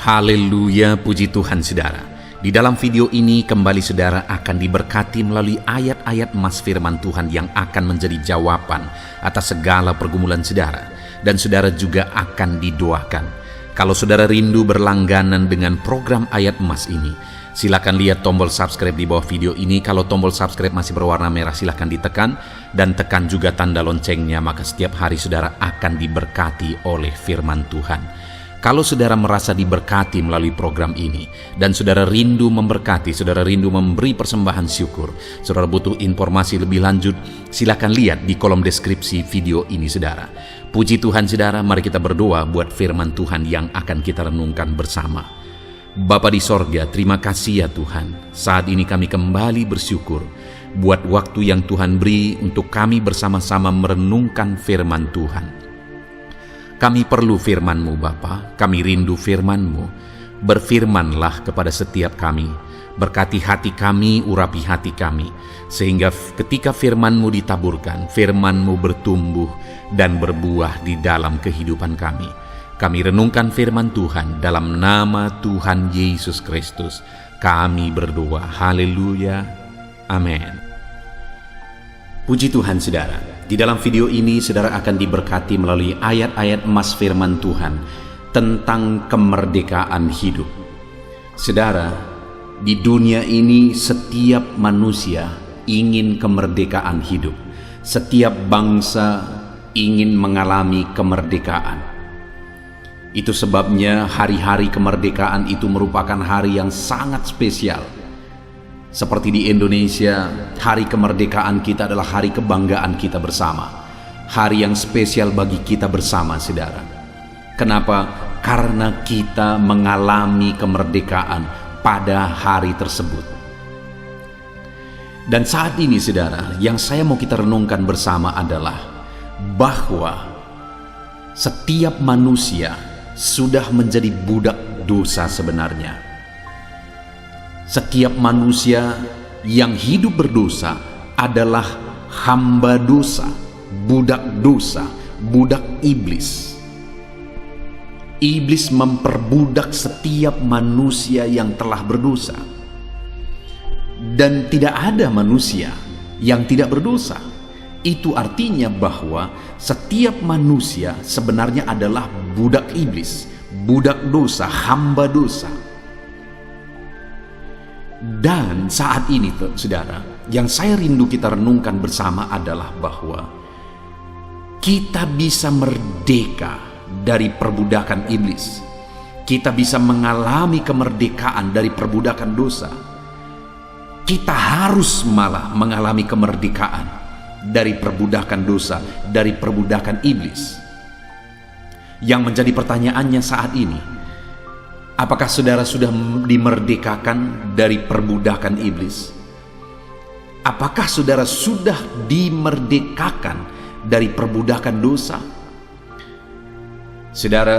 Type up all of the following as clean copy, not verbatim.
Haleluya, puji Tuhan saudara. Di dalam video ini kembali saudara akan diberkati melalui ayat-ayat emas firman Tuhan yang akan menjadi jawaban atas segala pergumulan saudara. Dan saudara juga akan didoakan. Kalau saudara rindu berlangganan dengan program ayat emas ini, silakan lihat tombol subscribe di bawah video ini. Kalau tombol subscribe masih berwarna merah, silakan ditekan. Dan tekan juga tanda loncengnya, maka setiap hari saudara akan diberkati oleh firman Tuhan. Kalau saudara merasa diberkati melalui program ini, dan saudara rindu memberkati, saudara rindu memberi persembahan syukur, saudara butuh informasi lebih lanjut, silakan lihat di kolom deskripsi video ini saudara. Puji Tuhan saudara, mari kita berdoa buat firman Tuhan yang akan kita renungkan bersama. Bapa di sorga, terima kasih ya Tuhan. Saat ini kami kembali bersyukur buat waktu yang Tuhan beri untuk kami bersama-sama merenungkan firman Tuhan. Kami perlu firman-Mu Bapa, kami rindu firman-Mu. Berfirmanlah kepada setiap kami, berkati hati kami, urapi hati kami, sehingga ketika firman-Mu ditaburkan, firman-Mu bertumbuh dan berbuah di dalam kehidupan kami. Kami renungkan firman Tuhan dalam nama Tuhan Yesus Kristus. Kami berdoa, haleluya, amin. Puji Tuhan saudara, di dalam video ini saudara akan diberkati melalui ayat-ayat emas firman Tuhan tentang kemerdekaan hidup. Saudara, di dunia ini setiap manusia ingin kemerdekaan hidup. Setiap bangsa ingin mengalami kemerdekaan. Itu sebabnya hari-hari kemerdekaan itu merupakan hari yang sangat spesial. Seperti di Indonesia, hari kemerdekaan kita adalah hari kebanggaan kita bersama. Hari yang spesial bagi kita bersama, saudara. Kenapa? Karena kita mengalami kemerdekaan pada hari tersebut. Dan saat ini, saudara, yang saya mau kita renungkan bersama adalah bahwa setiap manusia sudah menjadi budak dosa sebenarnya. Setiap manusia yang hidup berdosa adalah hamba dosa, budak iblis. Iblis memperbudak setiap manusia yang telah berdosa. Dan tidak ada manusia yang tidak berdosa. Itu artinya bahwa setiap manusia sebenarnya adalah budak iblis, budak dosa, hamba dosa. Dan saat ini saudara, yang saya rindu kita renungkan bersama adalah bahwa kita bisa merdeka dari perbudakan iblis. Kita bisa mengalami kemerdekaan dari perbudakan dosa. Kita harus malah mengalami kemerdekaan dari perbudakan dosa, dari perbudakan iblis. Yang menjadi pertanyaannya saat ini, apakah saudara sudah dimerdekakan dari perbudakan iblis? Apakah saudara sudah dimerdekakan dari perbudakan dosa? Saudara,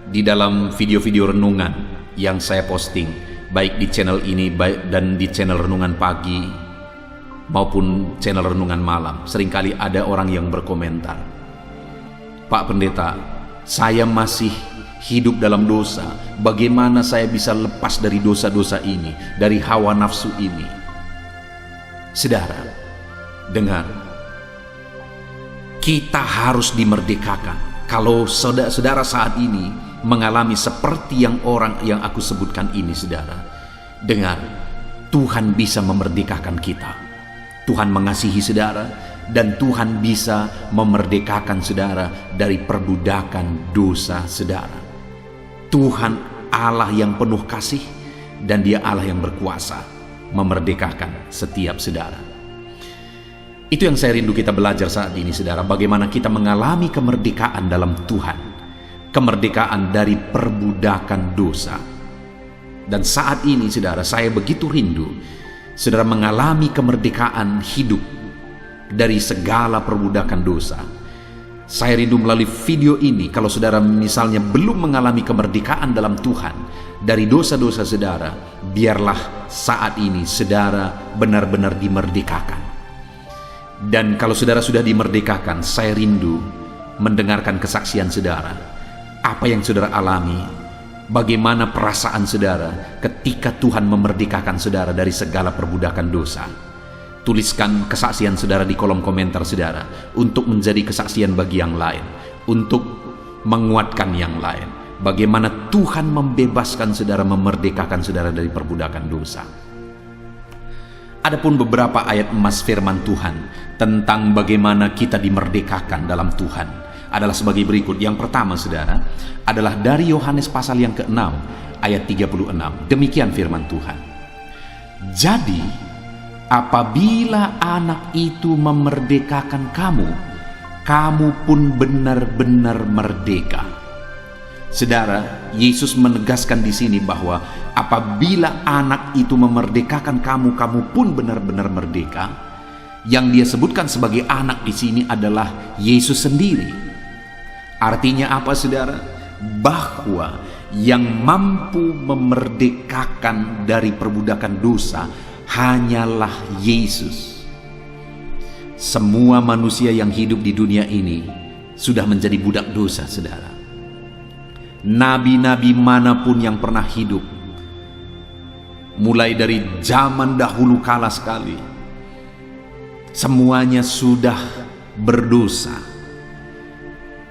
di dalam video-video renungan yang saya posting, baik di channel ini dan di channel Renungan Pagi maupun channel Renungan Malam, seringkali ada orang yang berkomentar, "Pak Pendeta, saya masih hidup dalam dosa. Bagaimana saya bisa lepas dari dosa-dosa ini, dari hawa nafsu ini?" Saudara, dengar. Kita harus dimerdekakan. Kalau saudara saat ini mengalami seperti yang orang yang aku sebutkan ini, saudara, dengar, Tuhan bisa memerdekakan kita. Tuhan mengasihi saudara, dan Tuhan bisa memerdekakan saudara dari perbudakan dosa saudara. Tuhan Allah yang penuh kasih, dan Dia Allah yang berkuasa memerdekakan setiap saudara. Itu yang saya rindu kita belajar saat ini saudara, bagaimana kita mengalami kemerdekaan dalam Tuhan, kemerdekaan dari perbudakan dosa. Dan saat ini saudara, saya begitu rindu saudara mengalami kemerdekaan hidup dari segala perbudakan dosa. Saya rindu melalui video ini, kalau saudara misalnya belum mengalami kemerdekaan dalam Tuhan dari dosa-dosa saudara, biarlah saat ini saudara benar-benar dimerdekakan. Dan kalau saudara sudah dimerdekakan, saya rindu mendengarkan kesaksian saudara. Apa yang saudara alami Bagaimana perasaan saudara ketika Tuhan memerdekakan saudara dari segala perbudakan dosa? Tuliskan kesaksian saudara di kolom komentar saudara, untuk menjadi kesaksian bagi yang lain, untuk menguatkan yang lain. Bagaimana Tuhan membebaskan saudara, memerdekakan saudara dari perbudakan dosa. Adapun beberapa ayat emas firman Tuhan tentang bagaimana kita dimerdekakan dalam Tuhan adalah sebagai berikut. Yang pertama saudara adalah dari Yohanes pasal yang ke-6 ayat 36. Demikian firman Tuhan. Jadi apabila anak itu memerdekakan kamu, kamu pun benar-benar merdeka. Saudara, Yesus menegaskan di sini bahwa apabila anak itu memerdekakan kamu, kamu pun benar-benar merdeka. Yang dia sebutkan sebagai anak di sini adalah Yesus sendiri. Artinya apa saudara? Bahwa yang mampu memerdekakan dari perbudakan dosa hanyalah Yesus. Semua manusia yang hidup di dunia ini sudah menjadi budak dosa saudara. Nabi-nabi manapun yang pernah hidup, mulai dari zaman dahulu kala sekali, semuanya sudah berdosa.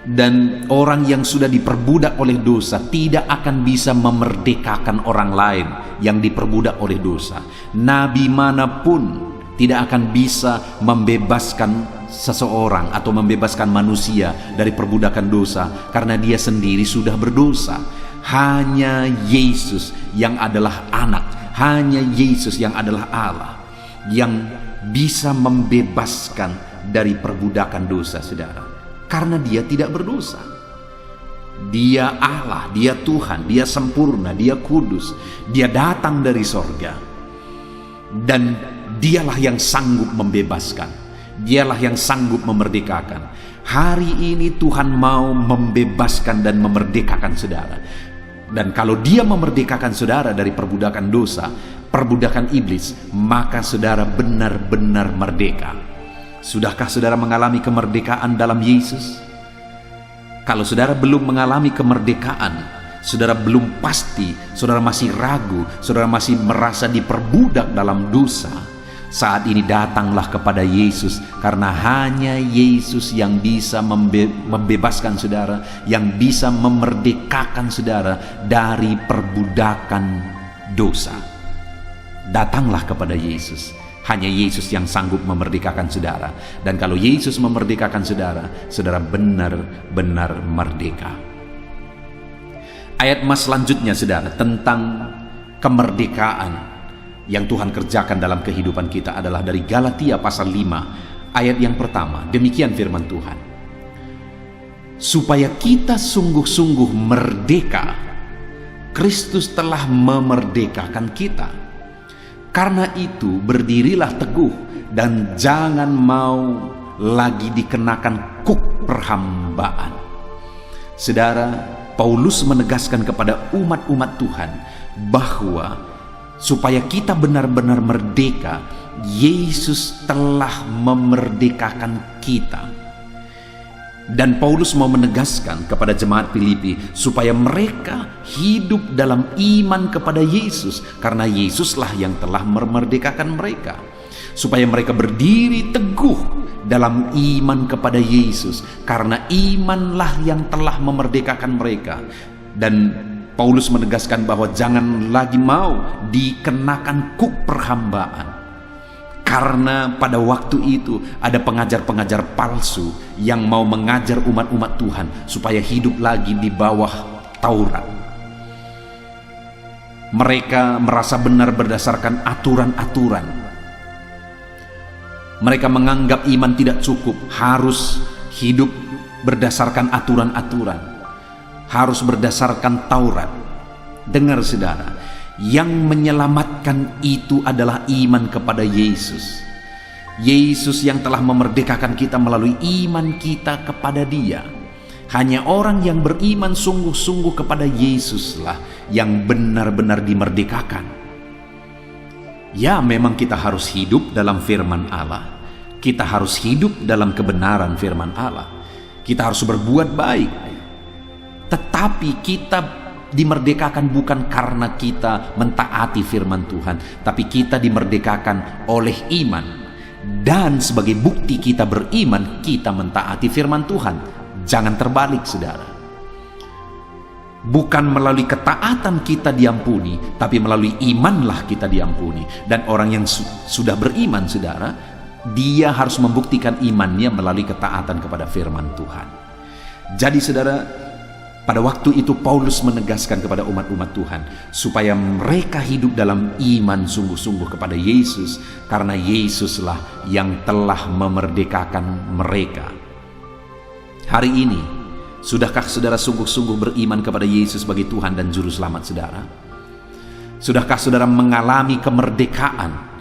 Dan orang yang sudah diperbudak oleh dosa tidak akan bisa memerdekakan orang lain yang diperbudak oleh dosa. Nabi manapun tidak akan bisa membebaskan seseorang atau membebaskan manusia dari perbudakan dosa, karena dia sendiri sudah berdosa. Hanya Yesus yang adalah anak, hanya Yesus yang adalah Allah yang bisa membebaskan dari perbudakan dosa saudara. Karena dia tidak berdosa. Dia Allah, dia Tuhan, dia sempurna, dia kudus. Dia datang dari sorga. Dan dialah yang sanggup membebaskan. Dialah yang sanggup memerdekakan. Hari ini Tuhan mau membebaskan dan memerdekakan saudara. Dan kalau dia memerdekakan saudara dari perbudakan dosa, perbudakan iblis, maka saudara benar-benar merdeka. Sudahkah saudara mengalami kemerdekaan dalam Yesus? Kalau saudara belum mengalami kemerdekaan, saudara belum pasti, saudara masih ragu, saudara masih merasa diperbudak dalam dosa, saat ini datanglah kepada Yesus, karena hanya Yesus yang bisa membebaskan saudara, yang bisa memerdekakan saudara dari perbudakan dosa. Datanglah kepada Yesus. Hanya Yesus yang sanggup memerdekakan saudara. Dan kalau Yesus memerdekakan saudara, saudara benar-benar merdeka. Ayat emas selanjutnya saudara tentang kemerdekaan yang Tuhan kerjakan dalam kehidupan kita adalah dari Galatia pasal 5 ayat yang pertama. Demikian firman Tuhan. Supaya kita sungguh-sungguh merdeka, Kristus telah memerdekakan kita. Karena itu berdirilah teguh dan jangan mau lagi dikenakan kuk perhambaan. Saudara, Paulus menegaskan kepada umat-umat Tuhan bahwa supaya kita benar-benar merdeka, Yesus telah memerdekakan kita. Dan Paulus mau menegaskan kepada jemaat Filipi supaya mereka hidup dalam iman kepada Yesus, karena Yesuslah yang telah memerdekakan mereka. Supaya mereka berdiri teguh dalam iman kepada Yesus, karena imanlah yang telah memerdekakan mereka. Dan Paulus menegaskan bahwa jangan lagi mau dikenakan kuk perhambaan. Karena pada waktu itu ada pengajar-pengajar palsu yang mau mengajar umat-umat Tuhan supaya hidup lagi di bawah Taurat. Mereka merasa benar berdasarkan aturan-aturan. Mereka menganggap iman tidak cukup, harus hidup berdasarkan aturan-aturan, harus berdasarkan Taurat. Dengar saudara, yang menyelamatkan itu adalah iman kepada Yesus. Yesus yang telah memerdekakan kita melalui iman kita kepada Dia. Hanya orang yang beriman sungguh-sungguh kepada Yesuslah yang benar-benar dimerdekakan. Ya, memang kita harus hidup dalam firman Allah. Kita harus hidup dalam kebenaran firman Allah. Kita harus berbuat baik. Tetapi kita Dimerdekakan bukan karena kita mentaati firman Tuhan, tapi kita dimerdekakan oleh iman. Dan sebagai bukti kita beriman, kita mentaati firman Tuhan. Jangan terbalik, saudara. Bukan melalui ketaatan kita diampuni, tapi melalui imanlah kita diampuni. Dan orang yang sudah beriman, saudara, dia harus membuktikan imannya melalui ketaatan kepada firman Tuhan. Jadi, saudara, pada waktu itu Paulus menegaskan kepada umat-umat Tuhan supaya mereka hidup dalam iman sungguh-sungguh kepada Yesus, karena Yesuslah yang telah memerdekakan mereka. Hari ini, sudahkah saudara sungguh-sungguh beriman kepada Yesus sebagai Tuhan dan Juru Selamat saudara? Sudahkah saudara mengalami kemerdekaan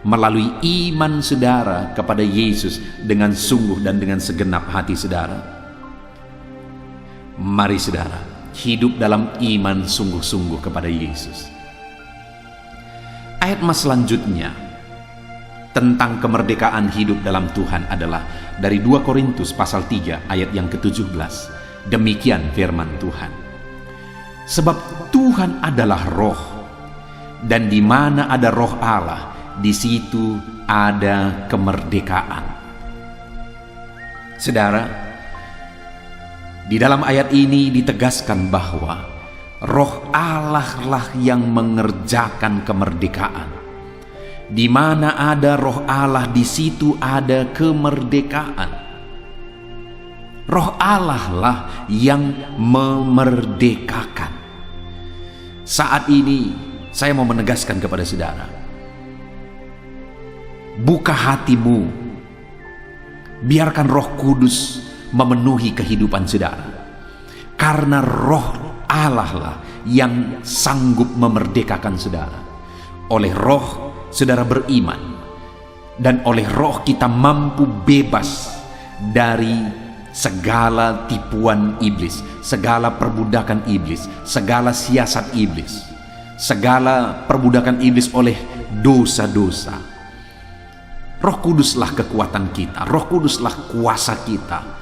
melalui iman saudara kepada Yesus dengan sungguh dan dengan segenap hati saudara? Mari saudara, hidup dalam iman sungguh-sungguh kepada Yesus. Ayat mas selanjutnya tentang kemerdekaan hidup dalam Tuhan adalah dari 2 Korintus pasal 3 ayat yang ke-17. Demikian firman Tuhan. Sebab Tuhan adalah roh, dan di mana ada roh Allah, di situ ada kemerdekaan. Saudara, di dalam ayat ini ditegaskan bahwa roh Allah lah yang mengerjakan kemerdekaan. Di mana ada roh Allah, di situ ada kemerdekaan. Roh Allah lah yang memerdekakan. Saat ini saya mau menegaskan kepada saudara, buka hatimu, biarkan Roh Kudus memenuhi kehidupan saudara, karena roh Allah lah yang sanggup memerdekakan saudara. Oleh roh saudara beriman, dan oleh roh kita mampu bebas dari segala tipuan iblis, segala perbudakan iblis, segala siasat iblis, segala perbudakan iblis oleh dosa-dosa. Roh Kuduslah kekuatan kita, Roh Kuduslah kuasa kita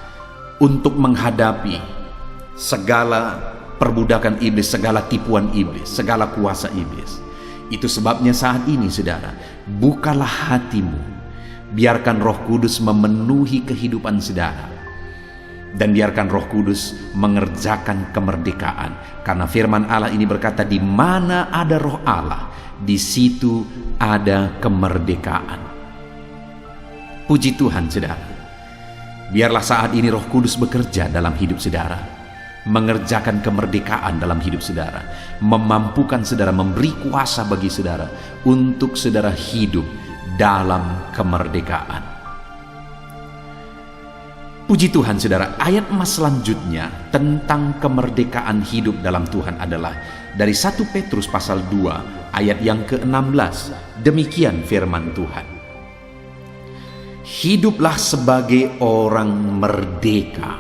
untuk menghadapi segala perbudakan iblis, segala tipuan iblis, segala kuasa iblis. Itu sebabnya saat ini saudara, bukalah hatimu, biarkan Roh Kudus memenuhi kehidupan saudara, dan biarkan Roh Kudus mengerjakan kemerdekaan. Karena firman Allah ini berkata, di mana ada roh Allah, di situ ada kemerdekaan. Puji Tuhan saudara. Biarlah saat ini Roh Kudus bekerja dalam hidup saudara, mengerjakan kemerdekaan dalam hidup saudara, memampukan saudara, memberi kuasa bagi saudara untuk saudara hidup dalam kemerdekaan. Puji Tuhan saudara, ayat emas selanjutnya tentang kemerdekaan hidup dalam Tuhan adalah dari 1 Petrus pasal 2 ayat yang ke-16. Demikian firman Tuhan. Hiduplah sebagai orang merdeka,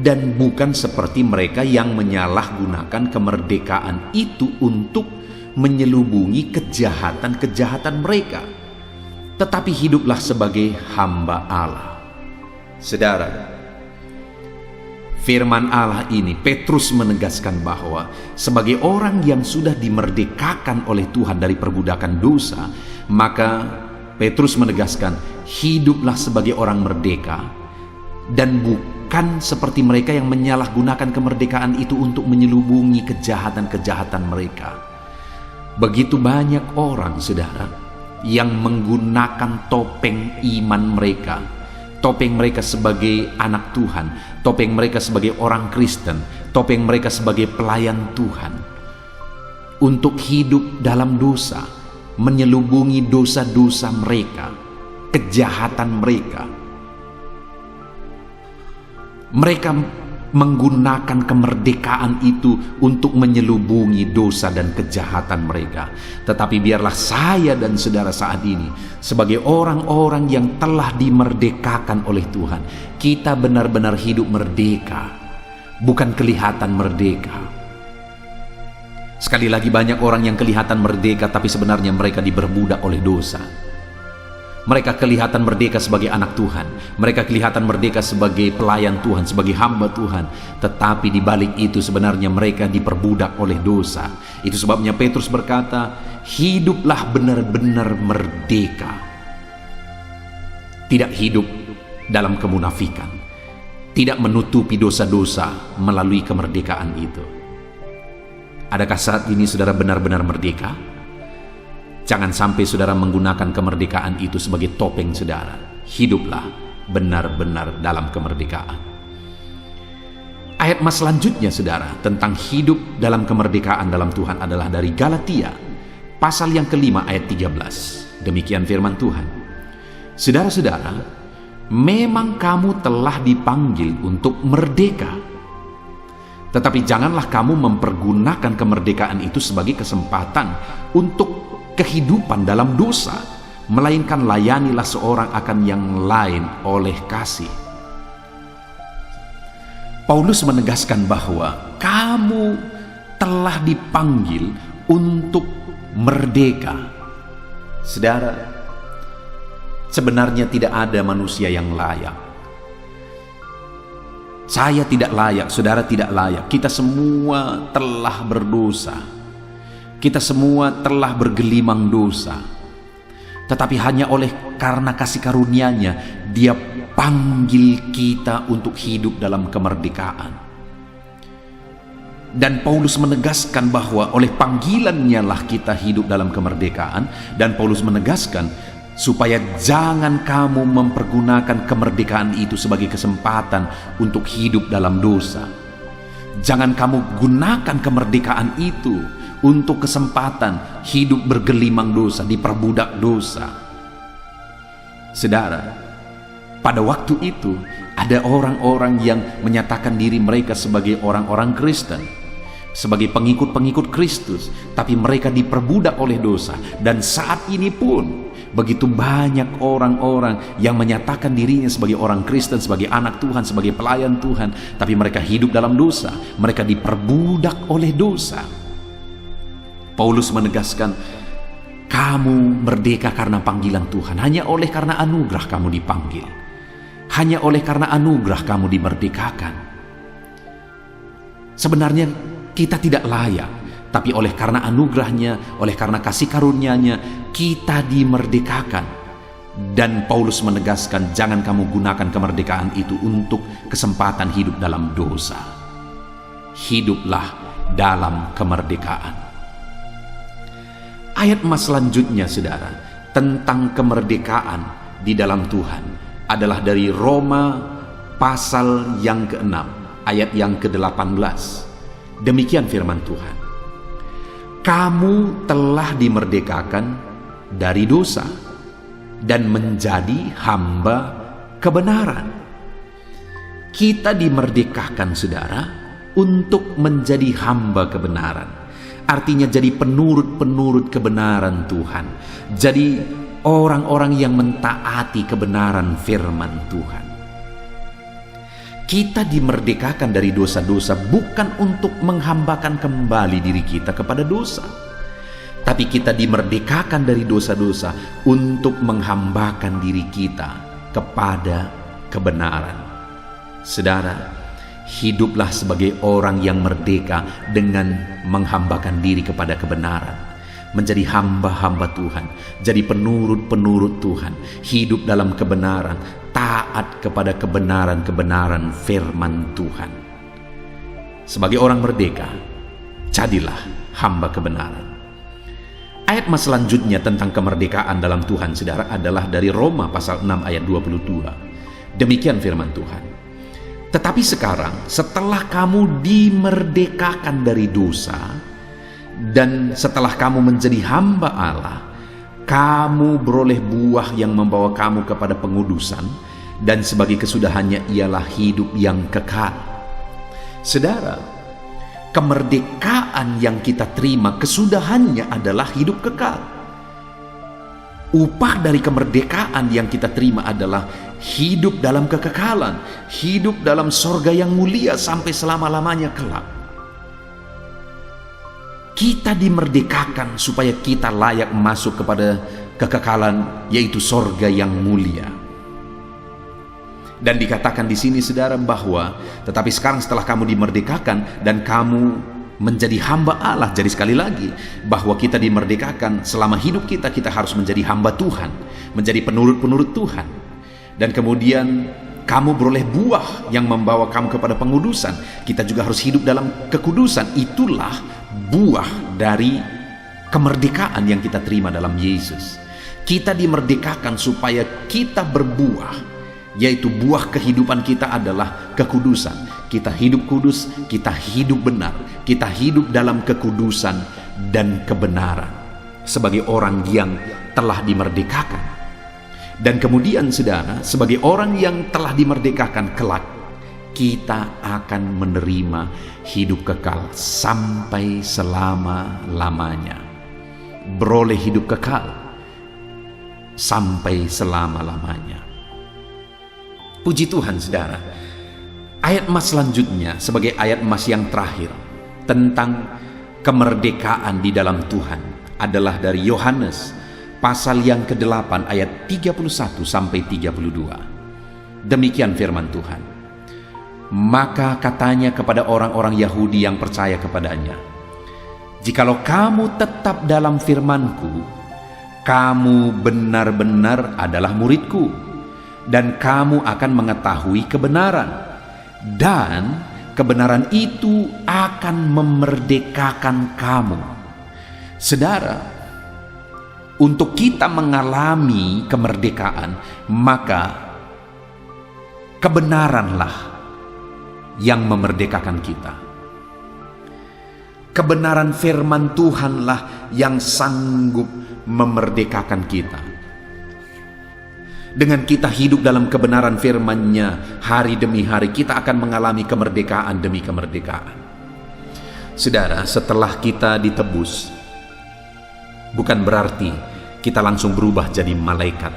dan bukan seperti mereka yang menyalahgunakan kemerdekaan itu untuk menyelubungi kejahatan-kejahatan mereka, tetapi hiduplah sebagai hamba Allah. Saudara, firman Allah ini Petrus menegaskan bahwa sebagai orang yang sudah dimerdekakan oleh Tuhan dari perbudakan dosa, maka Petrus menegaskan, hiduplah sebagai orang merdeka, dan bukan seperti mereka yang menyalahgunakan kemerdekaan itu untuk menyelubungi kejahatan-kejahatan mereka. Begitu banyak orang, saudara, yang menggunakan topeng iman mereka, topeng mereka sebagai anak Tuhan, topeng mereka sebagai orang Kristen, topeng mereka sebagai pelayan Tuhan, untuk hidup dalam dosa, menyelubungi dosa-dosa mereka, kejahatan mereka. Mereka menggunakan kemerdekaan itu untuk menyelubungi dosa dan kejahatan mereka. Tetapi biarlah saya dan saudara saat ini, sebagai orang-orang yang telah dimerdekakan oleh Tuhan, kita benar-benar hidup merdeka, bukan kelihatan merdeka. Sekali lagi, banyak orang yang kelihatan merdeka tapi sebenarnya mereka diperbudak oleh dosa. Mereka kelihatan merdeka sebagai anak Tuhan. Mereka kelihatan merdeka sebagai pelayan Tuhan, sebagai hamba Tuhan. Tetapi di balik itu sebenarnya mereka diperbudak oleh dosa. Itu sebabnya Petrus berkata, hiduplah benar-benar merdeka. Tidak hidup dalam kemunafikan. Tidak menutupi dosa-dosa melalui kemerdekaan itu. Adakah saat ini saudara benar-benar merdeka? Jangan sampai saudara menggunakan kemerdekaan itu sebagai topeng saudara. Hiduplah benar-benar dalam kemerdekaan. Ayat mas selanjutnya saudara tentang hidup dalam kemerdekaan dalam Tuhan adalah dari Galatia pasal yang kelima ayat 13. Demikian firman Tuhan. Saudara-saudara, memang kamu telah dipanggil untuk merdeka. Tetapi janganlah kamu mempergunakan kemerdekaan itu sebagai kesempatan untuk kehidupan dalam dosa, melainkan layanilah seorang akan yang lain oleh kasih. Paulus menegaskan bahwa kamu telah dipanggil untuk merdeka. Saudara, sebenarnya tidak ada manusia yang layak. Saya tidak layak, saudara tidak layak. Kita semua telah berdosa. Kita semua telah bergelimang dosa. Tetapi hanya oleh karena kasih karunia-Nya, Dia panggil kita untuk hidup dalam kemerdekaan. Dan Paulus menegaskan bahwa oleh panggilan-Nya lah kita hidup dalam kemerdekaan. Dan Paulus menegaskan supaya jangan kamu mempergunakan kemerdekaan itu sebagai kesempatan untuk hidup dalam dosa. Jangan kamu gunakan kemerdekaan itu untuk kesempatan hidup bergelimang dosa, diperbudak dosa. Saudara, pada waktu itu ada orang-orang yang menyatakan diri mereka sebagai orang-orang Kristen, sebagai pengikut-pengikut Kristus, tapi mereka diperbudak oleh dosa. Dan saat ini pun begitu banyak orang-orang yang menyatakan dirinya sebagai orang Kristen, sebagai anak Tuhan, sebagai pelayan Tuhan, tapi mereka hidup dalam dosa. Mereka diperbudak oleh dosa. Paulus menegaskan, kamu merdeka karena panggilan Tuhan. Hanya oleh karena anugerah kamu dipanggil. Hanya oleh karena anugerah kamu dimerdekakan. Sebenarnya kita tidak layak, tapi oleh karena anugerahnya, oleh karena kasih karunia-Nya, kita dimerdekakan. Dan Paulus menegaskan, jangan kamu gunakan kemerdekaan itu untuk kesempatan hidup dalam dosa. Hiduplah dalam kemerdekaan. Ayat mas selanjutnya saudara tentang kemerdekaan di dalam Tuhan adalah dari Roma pasal yang ke-6 ayat yang ke-18. Demikian firman Tuhan. Kamu telah dimerdekakan dari dosa dan menjadi hamba kebenaran. Kita dimerdekakan saudara untuk menjadi hamba kebenaran. Artinya jadi penurut-penurut kebenaran Tuhan. Jadi orang-orang yang mentaati kebenaran firman Tuhan. Kita dimerdekakan dari dosa-dosa bukan untuk menghambakan kembali diri kita kepada dosa. Tapi kita dimerdekakan dari dosa-dosa untuk menghambakan diri kita kepada kebenaran. Saudara, hiduplah sebagai orang yang merdeka dengan menghambakan diri kepada kebenaran. Menjadi hamba-hamba Tuhan, jadi penurut-penurut Tuhan, hidup dalam kebenaran, taat kepada kebenaran-kebenaran firman Tuhan. Sebagai orang merdeka, jadilah hamba kebenaran. Ayat mas selanjutnya tentang kemerdekaan dalam Tuhan saudara adalah dari Roma pasal 6 ayat 22. Demikian firman Tuhan. Tetapi sekarang setelah kamu dimerdekakan dari dosa dan setelah kamu menjadi hamba Allah, kamu beroleh buah yang membawa kamu kepada pengudusan, dan sebagai kesudahannya ialah hidup yang kekal. Saudara, kemerdekaan yang kita terima kesudahannya adalah hidup kekal. Upah dari kemerdekaan yang kita terima adalah hidup dalam kekekalan, hidup dalam sorga yang mulia sampai selama-lamanya kelak. Kita dimerdekakan supaya kita layak masuk kepada kekekalan, yaitu sorga yang mulia. Dan dikatakan di sini saudara bahwa tetapi sekarang setelah kamu dimerdekakan dan kamu menjadi hamba Allah. Jadi sekali lagi bahwa kita dimerdekakan, selama hidup kita harus menjadi hamba Tuhan, menjadi penurut-penurut Tuhan. Dan kemudian kamu beroleh buah yang membawa kamu kepada pengudusan. Kita juga harus hidup dalam kekudusan. Itulah buah dari kemerdekaan yang kita terima dalam Yesus. Kita dimerdekakan supaya kita berbuah, yaitu buah kehidupan kita adalah kekudusan. Kita hidup kudus, kita hidup benar, kita hidup dalam kekudusan dan kebenaran sebagai orang yang telah dimerdekakan. Dan kemudian saudara, sebagai orang yang telah dimerdekakan kelak, kita akan menerima hidup kekal sampai selama-lamanya. Beroleh hidup kekal sampai selama-lamanya. Puji Tuhan saudara. Ayat emas selanjutnya sebagai ayat emas yang terakhir tentang kemerdekaan di dalam Tuhan adalah dari Yohanes pasal yang ke-8 ayat 31 sampai 32. Demikian firman Tuhan. Maka katanya kepada orang-orang Yahudi yang percaya kepadanya, jikalau kamu tetap dalam firman-Ku, kamu benar-benar adalah murid-Ku, dan kamu akan mengetahui kebenaran, dan kebenaran itu akan memerdekakan kamu. Saudara, untuk kita mengalami kemerdekaan, maka kebenaranlah yang memerdekakan kita. Kebenaran firman Tuhanlah yang sanggup memerdekakan kita. Dengan kita hidup dalam kebenaran firman-Nya hari demi hari, kita akan mengalami kemerdekaan demi kemerdekaan. Saudara, setelah kita ditebus, bukan berarti kita langsung berubah jadi malaikat.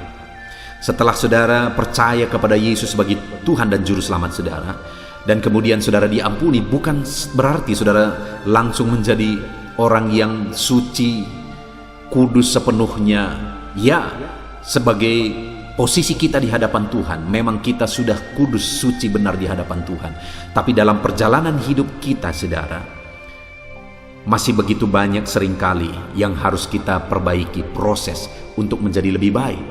Setelah saudara percaya kepada Yesus sebagai Tuhan dan Juru Selamat saudara, dan kemudian saudara diampuni, bukan berarti saudara langsung menjadi orang yang suci, kudus sepenuhnya. Ya, sebagai posisi kita di hadapan Tuhan, memang kita sudah kudus, suci, benar di hadapan Tuhan. Tapi dalam perjalanan hidup kita, saudara, masih begitu banyak seringkali yang harus kita perbaiki, proses untuk menjadi lebih baik.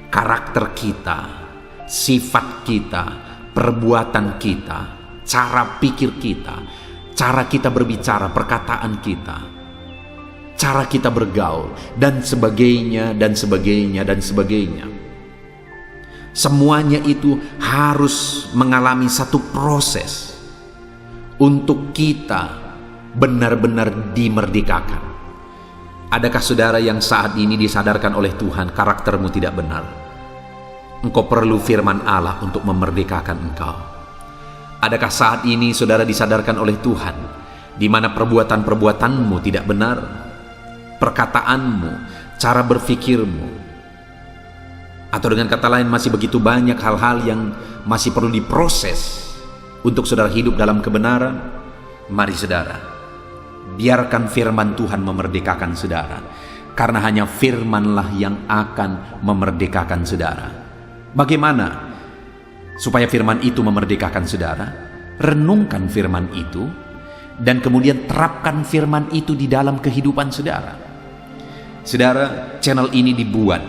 Karakter kita, sifat kita, perbuatan kita, cara pikir kita, cara kita berbicara, perkataan kita, cara kita bergaul, dan sebagainya, dan sebagainya, dan sebagainya. Semuanya itu harus mengalami satu proses untuk kita benar-benar dimerdekakan. Adakah saudara yang saat ini disadarkan oleh Tuhan karaktermu tidak benar? Engkau perlu firman Allah untuk memerdekakan engkau. Adakah saat ini saudara disadarkan oleh Tuhan di mana perbuatan-perbuatanmu tidak benar? Perkataanmu, cara berfikirmu, atau dengan kata lain masih begitu banyak hal-hal yang masih perlu diproses untuk saudara hidup dalam kebenaran. Mari saudara, biarkan firman Tuhan memerdekakan saudara, karena hanya firmanlah yang akan memerdekakan saudara. Bagaimana supaya firman itu memerdekakan saudara? Renungkan firman itu dan kemudian terapkan firman itu di dalam kehidupan saudara. Saudara, channel ini dibuat,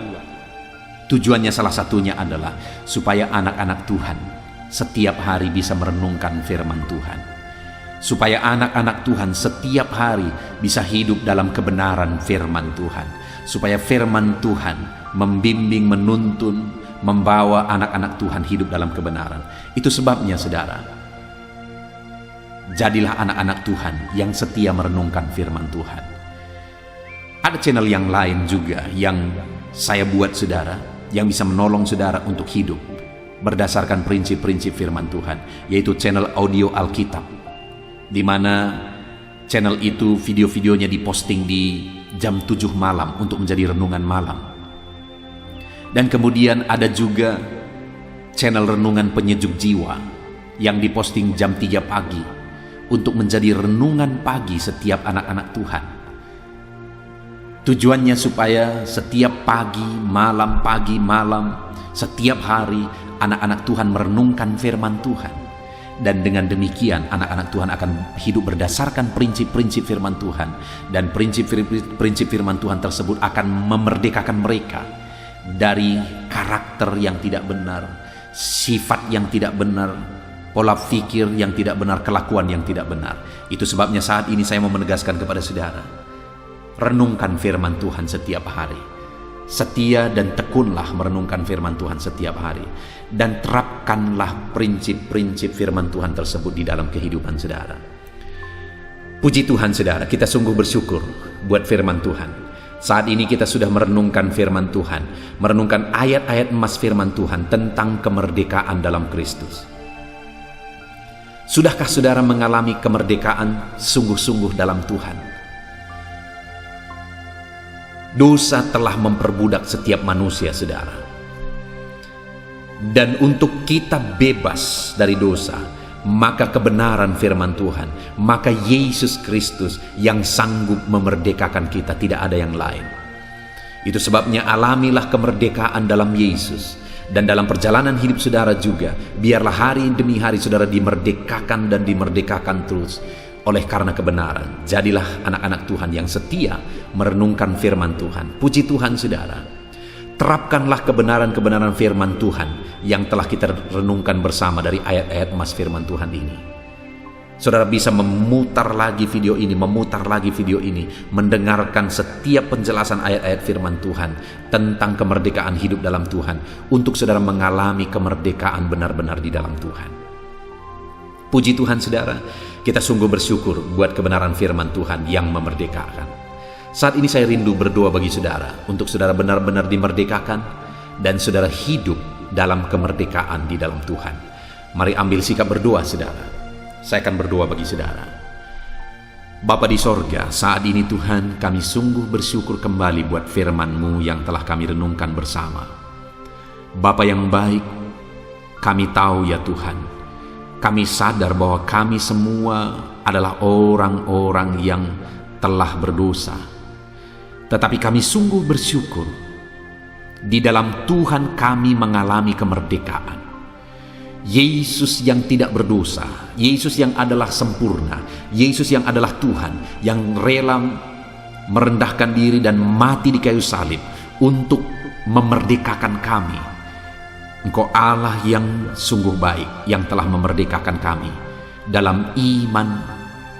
tujuannya salah satunya adalah supaya anak-anak Tuhan setiap hari bisa merenungkan firman Tuhan. Supaya anak-anak Tuhan setiap hari bisa hidup dalam kebenaran firman Tuhan. Supaya firman Tuhan membimbing, menuntun, membawa anak-anak Tuhan hidup dalam kebenaran. Itu sebabnya saudara, jadilah anak-anak Tuhan yang setia merenungkan firman Tuhan. Ada channel yang lain juga yang saya buat saudara, yang bisa menolong saudara untuk hidup berdasarkan prinsip-prinsip firman Tuhan, yaitu channel audio Alkitab, di mana channel itu video-videonya diposting di jam 7 malam untuk menjadi renungan malam. Dan kemudian ada juga channel renungan penyejuk jiwa yang diposting jam 3 pagi untuk menjadi renungan pagi setiap anak-anak Tuhan. Tujuannya supaya setiap pagi, malam, setiap hari anak-anak Tuhan merenungkan firman Tuhan. Dan dengan demikian anak-anak Tuhan akan hidup berdasarkan prinsip-prinsip firman Tuhan. Dan prinsip firman Tuhan tersebut akan memerdekakan mereka dari karakter yang tidak benar, sifat yang tidak benar, pola pikir yang tidak benar, kelakuan yang tidak benar. Itu sebabnya saat ini saya mau menegaskan kepada saudara, renungkan firman Tuhan setiap hari. Setia dan tekunlah merenungkan firman Tuhan setiap hari. Dan terapkanlah prinsip-prinsip firman Tuhan tersebut di dalam kehidupan saudara. Puji Tuhan saudara, kita sungguh bersyukur buat firman Tuhan. Saat ini kita sudah merenungkan firman Tuhan, merenungkan ayat-ayat emas firman Tuhan tentang kemerdekaan dalam Kristus. Sudahkah saudara mengalami kemerdekaan sungguh-sungguh dalam Tuhan? Dosa telah memperbudak setiap manusia, saudara. Dan untuk kita bebas dari dosa, maka kebenaran firman Tuhan, maka Yesus Kristus yang sanggup memerdekakan kita, tidak ada yang lain. Itu sebabnya alamilah kemerdekaan dalam Yesus. Dan dalam perjalanan hidup saudara juga, biarlah hari demi hari saudara dimerdekakan dan dimerdekakan terus oleh karena kebenaran. Jadilah anak-anak Tuhan yang setia merenungkan firman Tuhan. Puji Tuhan saudara. Terapkanlah kebenaran-kebenaran firman Tuhan yang telah kita renungkan bersama dari ayat-ayat emas firman Tuhan ini. Saudara bisa memutar lagi video ini, mendengarkan setiap penjelasan ayat-ayat firman Tuhan tentang kemerdekaan hidup dalam Tuhan, untuk saudara mengalami kemerdekaan benar-benar di dalam Tuhan. Puji Tuhan saudara, kita sungguh bersyukur buat kebenaran firman Tuhan yang memerdekakan. Saat ini saya rindu berdoa bagi saudara, untuk saudara benar-benar dimerdekakan dan saudara hidup dalam kemerdekaan di dalam Tuhan. Mari ambil sikap berdoa saudara. Saya akan berdoa bagi saudara. Bapa di sorga, saat ini Tuhan, kami sungguh bersyukur kembali buat firman-Mu yang telah kami renungkan bersama. Bapa yang baik, kami tahu ya Tuhan, kami sadar bahwa kami semua adalah orang-orang yang telah berdosa. Tetapi kami sungguh bersyukur, di dalam Tuhan kami mengalami kemerdekaan. Yesus yang tidak berdosa, Yesus yang adalah sempurna, Yesus yang adalah Tuhan, yang rela merendahkan diri dan mati di kayu salib untuk memerdekakan kami. Engkau Allah yang sungguh baik, yang telah memerdekakan kami dalam iman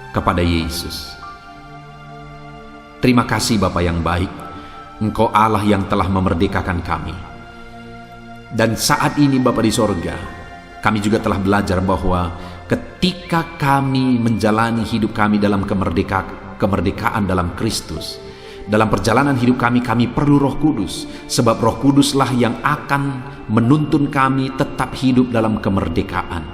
kepada Yesus. Terima kasih Bapa yang baik, Engkau Allah yang telah memerdekakan kami. Dan saat ini Bapa di sorga, kami juga telah belajar bahwa ketika kami menjalani hidup kami dalam kemerdekaan dalam Kristus, dalam perjalanan hidup kami perlu Roh Kudus, sebab Roh Kuduslah yang akan menuntun kami tetap hidup dalam kemerdekaan.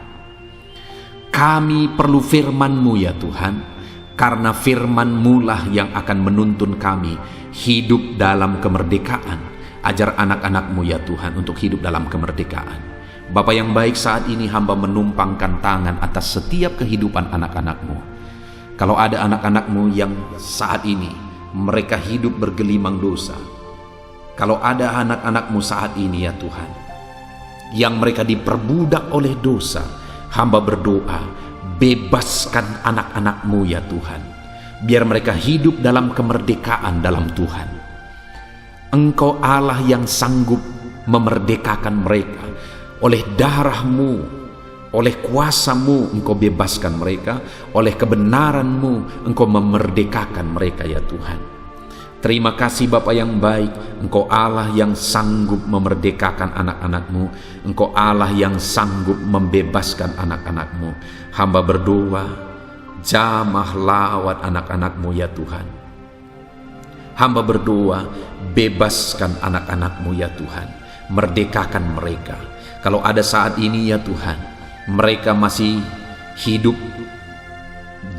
Kami perlu firman-Mu ya Tuhan, karena firman-Mu lah yang akan menuntun kami hidup dalam kemerdekaan. Ajar anak-anak-Mu ya Tuhan untuk hidup dalam kemerdekaan. Bapa yang baik, saat ini hamba menumpangkan tangan atas setiap kehidupan anak-anak-Mu. Kalau ada anak-anak-Mu yang saat ini mereka hidup bergelimang dosa, kalau ada anak-anak-Mu saat ini ya Tuhan, yang mereka diperbudak oleh dosa, hamba berdoa, bebaskan anak-anak-Mu ya Tuhan, biar mereka hidup dalam kemerdekaan dalam Tuhan. Engkau Allah yang sanggup memerdekakan mereka. Oleh darah-Mu, oleh kuasa-Mu, Engkau bebaskan mereka. Oleh kebenaran-Mu, Engkau memerdekakan mereka ya Tuhan. Terima kasih Bapa yang baik, Engkau Allah yang sanggup memerdekakan anak-anak-Mu, Engkau Allah yang sanggup membebaskan anak-anak-Mu. Hamba berdoa, jamah lawat anak-anak-Mu ya Tuhan. Hamba berdoa, bebaskan anak-anak-Mu ya Tuhan, merdekakan mereka. Kalau ada saat ini ya Tuhan, mereka masih hidup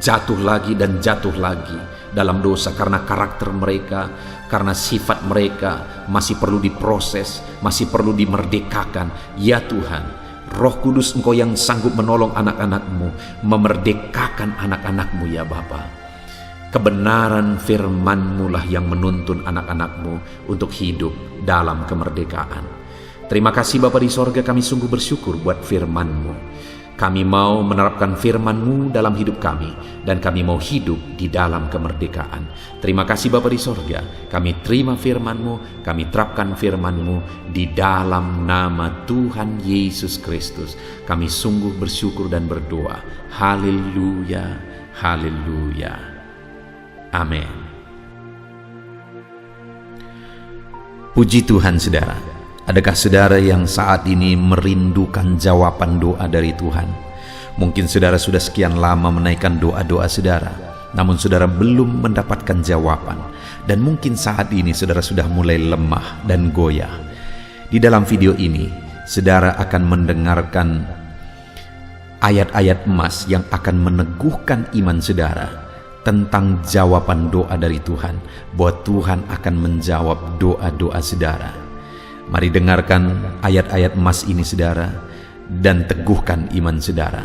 jatuh lagi dan jatuh lagi dalam dosa karena karakter mereka, karena sifat mereka masih perlu diproses, masih perlu dimerdekakan. Ya Tuhan, Roh Kudus Engkau yang sanggup menolong anak-anak-Mu, memerdekakan anak-anak-Mu ya Bapa. Kebenaran firman-Mu lah yang menuntun anak-anak-Mu untuk hidup dalam kemerdekaan. Terima kasih Bapa di sorga, kami sungguh bersyukur buat firman-Mu. Kami mau menerapkan firman-Mu dalam hidup kami, dan kami mau hidup di dalam kemerdekaan. Terima kasih Bapa di sorga, kami terima firman-Mu, kami terapkan firman-Mu di dalam nama Tuhan Yesus Kristus. Kami sungguh bersyukur dan berdoa. Haleluya, haleluya. Amin. Puji Tuhan saudara. Adakah saudara yang saat ini merindukan jawaban doa dari Tuhan? Mungkin saudara sudah sekian lama menaikkan doa-doa saudara, namun saudara belum mendapatkan jawaban. Dan mungkin saat ini saudara sudah mulai lemah dan goyah. Di dalam video ini, saudara akan mendengarkan ayat-ayat emas yang akan meneguhkan iman saudara tentang jawaban doa dari Tuhan, bahwa Tuhan akan menjawab doa-doa saudara. Mari dengarkan ayat-ayat emas ini saudara, dan teguhkan iman saudara.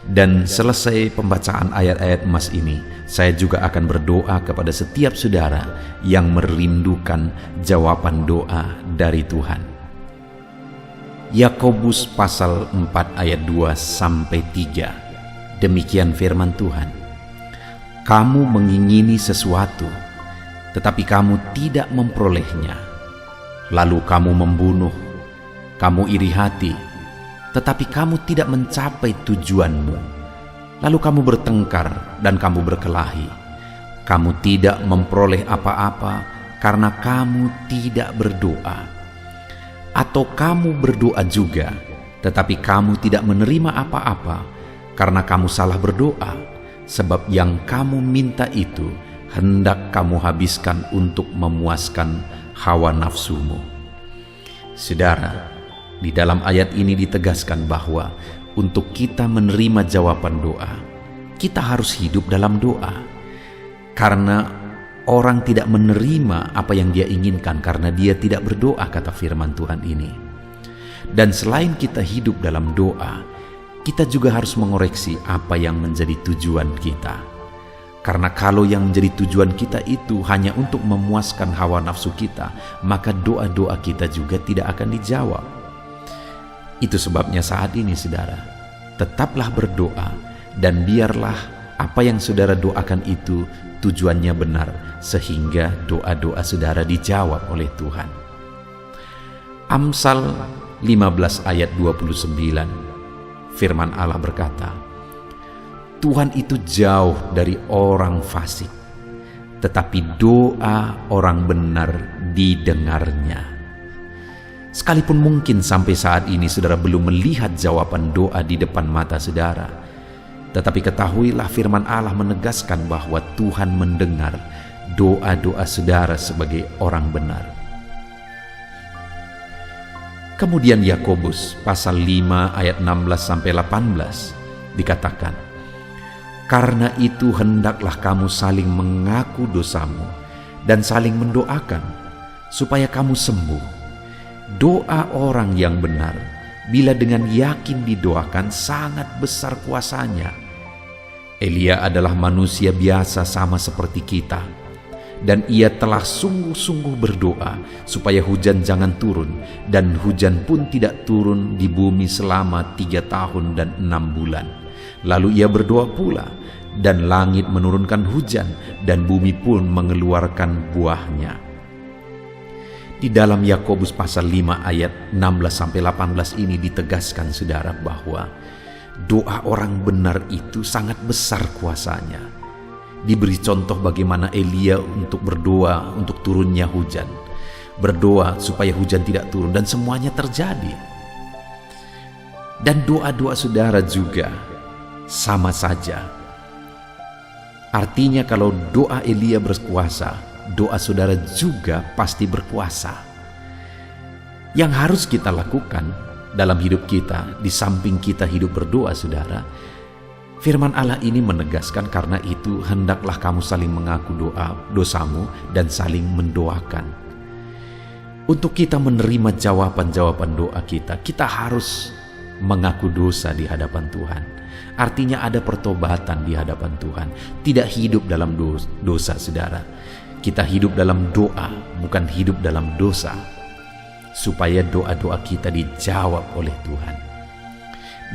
Dan selesai pembacaan ayat-ayat emas ini, saya juga akan berdoa kepada setiap saudara yang merindukan jawaban doa dari Tuhan. Yakobus pasal 4 ayat 2-3. Demikian firman Tuhan. Kamu mengingini sesuatu, tetapi kamu tidak memperolehnya. Lalu kamu membunuh, kamu iri hati, tetapi kamu tidak mencapai tujuanmu. Lalu kamu bertengkar dan kamu berkelahi. Kamu tidak memperoleh apa-apa karena kamu tidak berdoa. Atau kamu berdoa juga, tetapi kamu tidak menerima apa-apa karena kamu salah berdoa, sebab yang kamu minta itu hendak kamu habiskan untuk memuaskan hawa nafsumu. Saudara, di dalam ayat ini ditegaskan bahwa untuk kita menerima jawaban doa, kita harus hidup dalam doa. Karena orang tidak menerima apa yang dia inginkan karena dia tidak berdoa, kata firman Tuhan ini. Dan selain kita hidup dalam doa, kita juga harus mengoreksi apa yang menjadi tujuan kita. Karena kalau yang menjadi tujuan kita itu hanya untuk memuaskan hawa nafsu kita, maka doa-doa kita juga tidak akan dijawab. Itu sebabnya saat ini saudara, tetaplah berdoa, dan biarlah apa yang saudara doakan itu tujuannya benar, sehingga doa-doa saudara dijawab oleh Tuhan. Amsal 15 ayat 29, firman Allah berkata, Tuhan itu jauh dari orang fasik, tetapi doa orang benar didengarnya. Sekalipun mungkin sampai saat ini saudara belum melihat jawaban doa di depan mata saudara, tetapi ketahuilah firman Allah menegaskan bahwa Tuhan mendengar doa-doa saudara sebagai orang benar. Kemudian Yakobus pasal 5 ayat 16-18 dikatakan, karena itu hendaklah kamu saling mengaku dosamu dan saling mendoakan supaya kamu sembuh. Doa orang yang benar bila dengan yakin didoakan sangat besar kuasanya. Elia adalah manusia biasa sama seperti kita, dan ia telah sungguh-sungguh berdoa supaya hujan jangan turun, dan hujan pun tidak turun di bumi selama 3 tahun dan 6 bulan. Lalu ia berdoa pula, dan langit menurunkan hujan, dan bumi pun mengeluarkan buahnya. Di dalam Yakobus pasal 5 ayat 16-18 ini ditegaskan saudara bahwa doa orang benar itu sangat besar kuasanya. Diberi contoh bagaimana Elia untuk berdoa untuk turunnya hujan, berdoa supaya hujan tidak turun, dan semuanya terjadi. Dan doa-doa saudara juga sama saja. Artinya kalau doa Elia berkuasa, doa saudara juga pasti berkuasa. Yang harus kita lakukan dalam hidup kita, di samping kita hidup berdoa saudara, firman Allah ini menegaskan, karena itu hendaklah kamu saling mengaku dosamu dan saling mendoakan. Untuk kita menerima jawaban-jawaban doa kita, kita harus mengaku dosa di hadapan Tuhan. Artinya ada pertobatan di hadapan Tuhan. Tidak hidup dalam dosa, saudara. Kita hidup dalam doa, bukan hidup dalam dosa. Supaya doa-doa kita dijawab oleh Tuhan.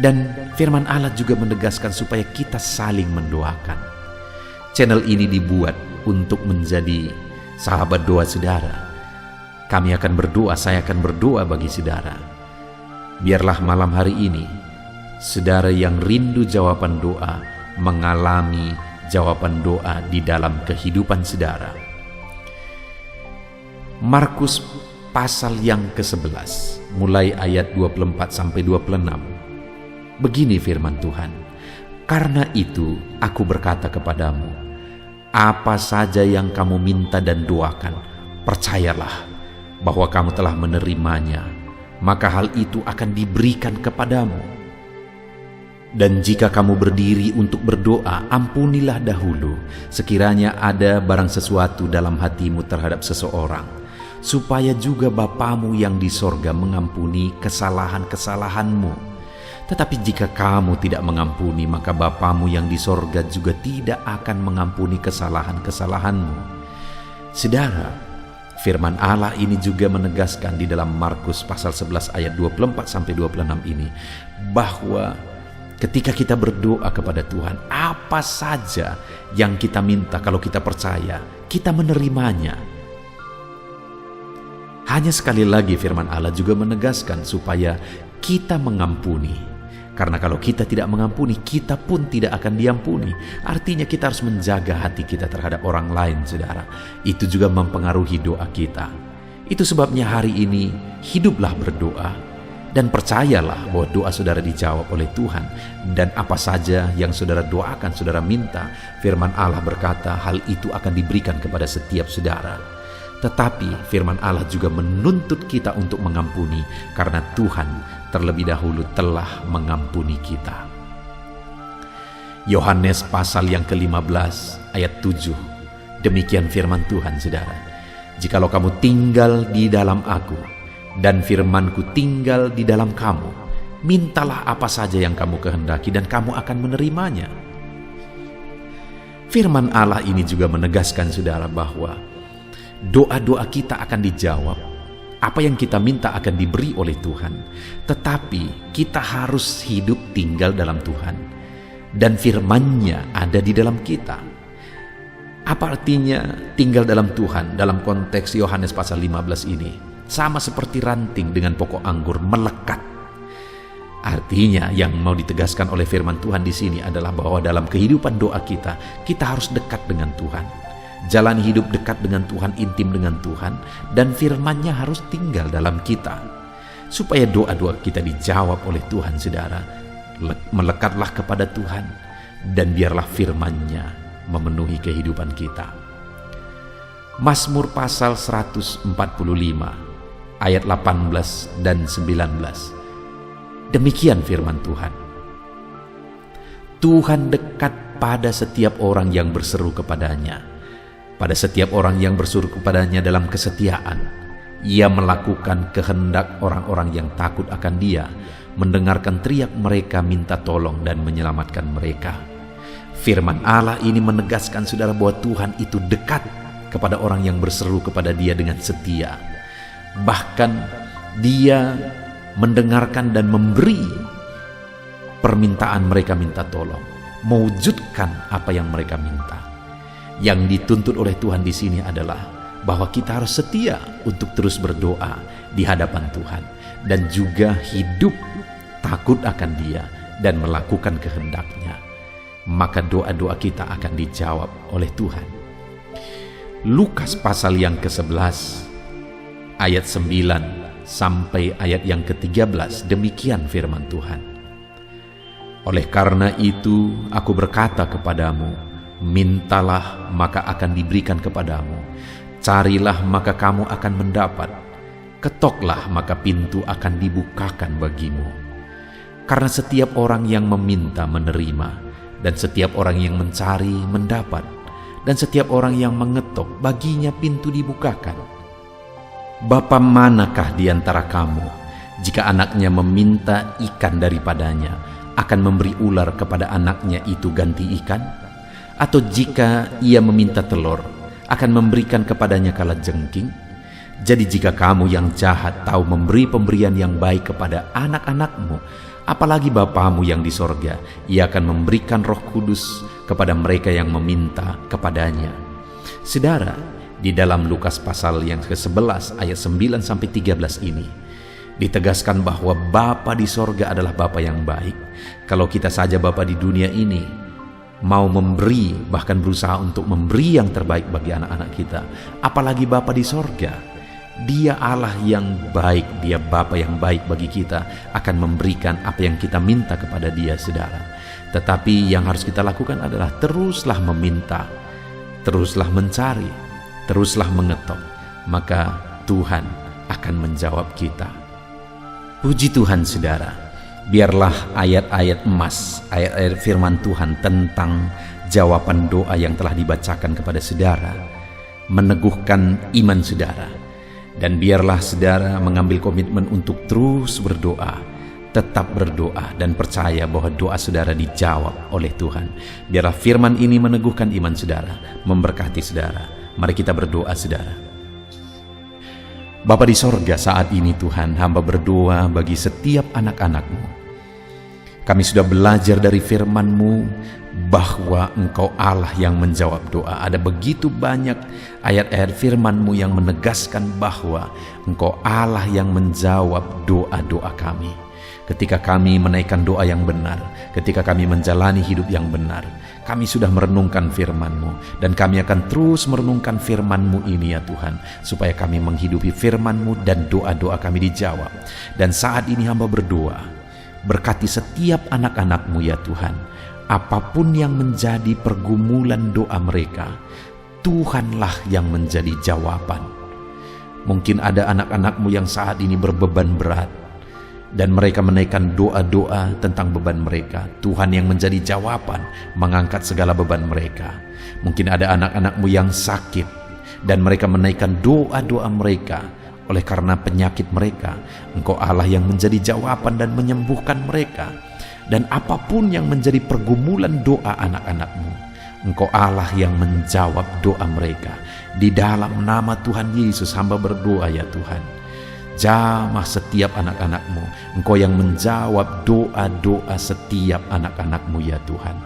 Dan firman Allah juga menegaskan supaya kita saling mendoakan. Channel ini dibuat untuk menjadi sahabat doa saudara. Kami akan berdoa, saya akan berdoa bagi saudara. Biarlah malam hari ini, saudara yang rindu jawaban doa, mengalami jawaban doa di dalam kehidupan saudara. Markus pasal yang ke-11, mulai ayat 24-26. Begini firman Tuhan, "Karena itu aku berkata kepadamu, apa saja yang kamu minta dan doakan, percayalah bahwa kamu telah menerimanya, maka hal itu akan diberikan kepadamu. Dan jika kamu berdiri untuk berdoa, ampunilah dahulu sekiranya ada barang sesuatu dalam hatimu terhadap seseorang, supaya juga Bapamu yang di sorga mengampuni kesalahan-kesalahanmu. Tetapi jika kamu tidak mengampuni, maka Bapamu yang di sorga juga tidak akan mengampuni kesalahan-kesalahanmu." Saudara, firman Allah ini juga menegaskan di dalam Markus pasal 11 ayat 24-26 ini, bahwa ketika kita berdoa kepada Tuhan, apa saja yang kita minta, kalau kita percaya, kita menerimanya. Hanya sekali lagi firman Allah juga menegaskan supaya kita mengampuni. Karena kalau kita tidak mengampuni, kita pun tidak akan diampuni. Artinya kita harus menjaga hati kita terhadap orang lain, saudara. Itu juga mempengaruhi doa kita. Itu sebabnya hari ini, hiduplah berdoa. Dan percayalah bahwa doa saudara dijawab oleh Tuhan. Dan apa saja yang saudara doakan, saudara minta, firman Allah berkata hal itu akan diberikan kepada setiap saudara. Tetapi firman Allah juga menuntut kita untuk mengampuni, karena Tuhan terlebih dahulu telah mengampuni kita. Yohanes pasal yang ke-15 ayat 7. Demikian firman Tuhan, saudara. "Jikalau kamu tinggal di dalam aku, dan firmanku tinggal di dalam kamu, mintalah apa saja yang kamu kehendaki dan kamu akan menerimanya." Firman Allah ini juga menegaskan, saudara, bahwa doa-doa kita akan dijawab. Apa yang kita minta akan diberi oleh Tuhan. Tetapi kita harus hidup tinggal dalam Tuhan. Dan firman-Nya ada di dalam kita. Apa artinya tinggal dalam Tuhan dalam konteks Yohanes pasal 15 ini? Sama seperti ranting dengan pokok anggur melekat. Artinya yang mau ditegaskan oleh firman Tuhan di sini adalah bahwa dalam kehidupan doa kita, kita harus dekat dengan Tuhan. Jalan hidup dekat dengan Tuhan, intim dengan Tuhan, dan firman-Nya harus tinggal dalam kita. Supaya doa-doa kita dijawab oleh Tuhan, saudara, melekatlah kepada Tuhan, dan biarlah firman-Nya memenuhi kehidupan kita. Mazmur pasal 145 ayat 18 dan 19. Demikian firman Tuhan. "Tuhan dekat pada setiap orang yang berseru kepadanya. Pada setiap orang yang berseru kepadanya dalam kesetiaan, Ia melakukan kehendak orang-orang yang takut akan Dia, mendengarkan teriak mereka minta tolong dan menyelamatkan mereka." Firman Allah ini menegaskan, saudara, bahwa Tuhan itu dekat kepada orang yang berseru kepada Dia dengan setia. Bahkan Dia mendengarkan dan memberi permintaan mereka minta tolong, mewujudkan apa yang mereka minta. Yang dituntut oleh Tuhan di sini adalah bahwa kita harus setia untuk terus berdoa di hadapan Tuhan, dan juga hidup takut akan Dia dan melakukan kehendak-Nya. Maka doa-doa kita akan dijawab oleh Tuhan. Lukas pasal yang ke-11 ayat 9 sampai ayat yang ke-13, demikian firman Tuhan. "Oleh karena itu aku berkata kepadamu, mintalah maka akan diberikan kepadamu, carilah maka kamu akan mendapat, ketoklah maka pintu akan dibukakan bagimu. Karena setiap orang yang meminta menerima, dan setiap orang yang mencari mendapat, dan setiap orang yang mengetok baginya pintu dibukakan. Bapa manakah di antara kamu, jika anaknya meminta ikan daripadanya, akan memberi ular kepada anaknya itu ganti ikan? Atau jika ia meminta telur, akan memberikan kepadanya kalajengking? Jadi jika kamu yang jahat tahu memberi pemberian yang baik kepada anak-anakmu, apalagi Bapamu yang di sorga, ia akan memberikan Roh Kudus kepada mereka yang meminta kepadanya. Saudara, di dalam Lukas pasal yang ke-11 ayat 9-13 ini, ditegaskan bahwa Bapa di sorga adalah Bapa yang baik. Kalau kita saja Bapa di dunia ini mau memberi, bahkan berusaha untuk memberi yang terbaik bagi anak-anak kita, apalagi Bapa di sorga. Dia Allah yang baik, Dia Bapa yang baik bagi kita, akan memberikan apa yang kita minta kepada Dia, saudara. Tetapi yang harus kita lakukan adalah teruslah meminta, teruslah mencari, teruslah mengetok, maka Tuhan akan menjawab kita. Puji Tuhan, saudara. Biarlah ayat-ayat emas, ayat-ayat firman Tuhan tentang jawaban doa yang telah dibacakan kepada saudara meneguhkan iman saudara. Dan biarlah saudara mengambil komitmen untuk terus berdoa, tetap berdoa dan percaya bahwa doa saudara dijawab oleh Tuhan. Biarlah firman ini meneguhkan iman saudara, memberkati saudara. Mari kita berdoa, saudara. Bapa di sorga, saat ini Tuhan, hamba berdoa bagi setiap anak-anak-Mu. Kami sudah belajar dari firman-Mu bahwa Engkau Allah yang menjawab doa. Ada begitu banyak ayat-ayat firman-Mu yang menegaskan bahwa Engkau Allah yang menjawab doa-doa kami. Ketika kami menaikkan doa yang benar, ketika kami menjalani hidup yang benar, kami sudah merenungkan firman-Mu, dan kami akan terus merenungkan firman-Mu ini ya Tuhan, supaya kami menghidupi firman-Mu dan doa-doa kami dijawab. Dan saat ini hamba berdoa, berkati setiap anak-anak-Mu ya Tuhan. Apapun yang menjadi pergumulan doa mereka, Tuhanlah yang menjadi jawaban. Mungkin ada anak-anak-Mu yang saat ini berbeban berat, dan mereka menaikkan doa-doa tentang beban mereka. Tuhan yang menjadi jawaban, mengangkat segala beban mereka. Mungkin ada anak-anak-Mu yang sakit, dan mereka menaikkan doa-doa mereka. Oleh karena penyakit mereka, Engkau Allah yang menjadi jawaban dan menyembuhkan mereka. Dan apapun yang menjadi pergumulan doa anak-anak-Mu, Engkau Allah yang menjawab doa mereka. Di dalam nama Tuhan Yesus hamba berdoa ya Tuhan, jamah setiap anak-anak-Mu. Engkau yang menjawab doa-doa setiap anak-anak-Mu ya Tuhan.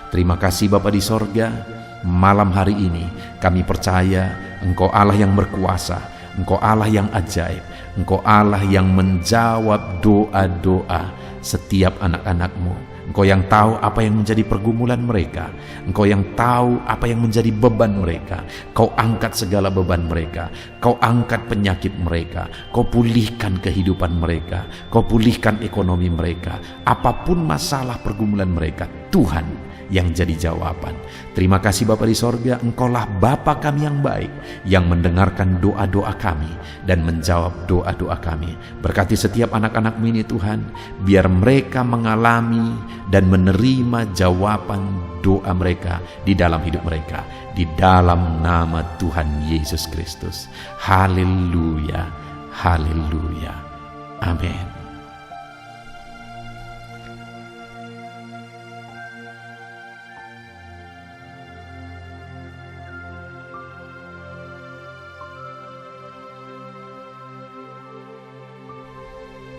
Terima kasih Bapa di sorga. Malam hari ini kami percaya Engkau Allah yang berkuasa, Engkau Allah yang ajaib, Engkau Allah yang menjawab doa-doa setiap anak-anak-Mu. Engkau yang tahu apa yang menjadi pergumulan mereka. Engkau yang tahu apa yang menjadi beban mereka. Kau angkat segala beban mereka. Kau angkat penyakit mereka. Kau pulihkan kehidupan mereka. Kau pulihkan ekonomi mereka. Apapun masalah pergumulan mereka, Tuhan yang jadi jawaban. Terima kasih Bapa di sorga, Engkaulah Bapa kami yang baik, yang mendengarkan doa-doa kami dan menjawab doa-doa kami. Berkati setiap anak-anak-Mu ini Tuhan, biar mereka mengalami dan menerima jawaban doa mereka di dalam hidup mereka, di dalam nama Tuhan Yesus Kristus. Haleluya, haleluya, amin.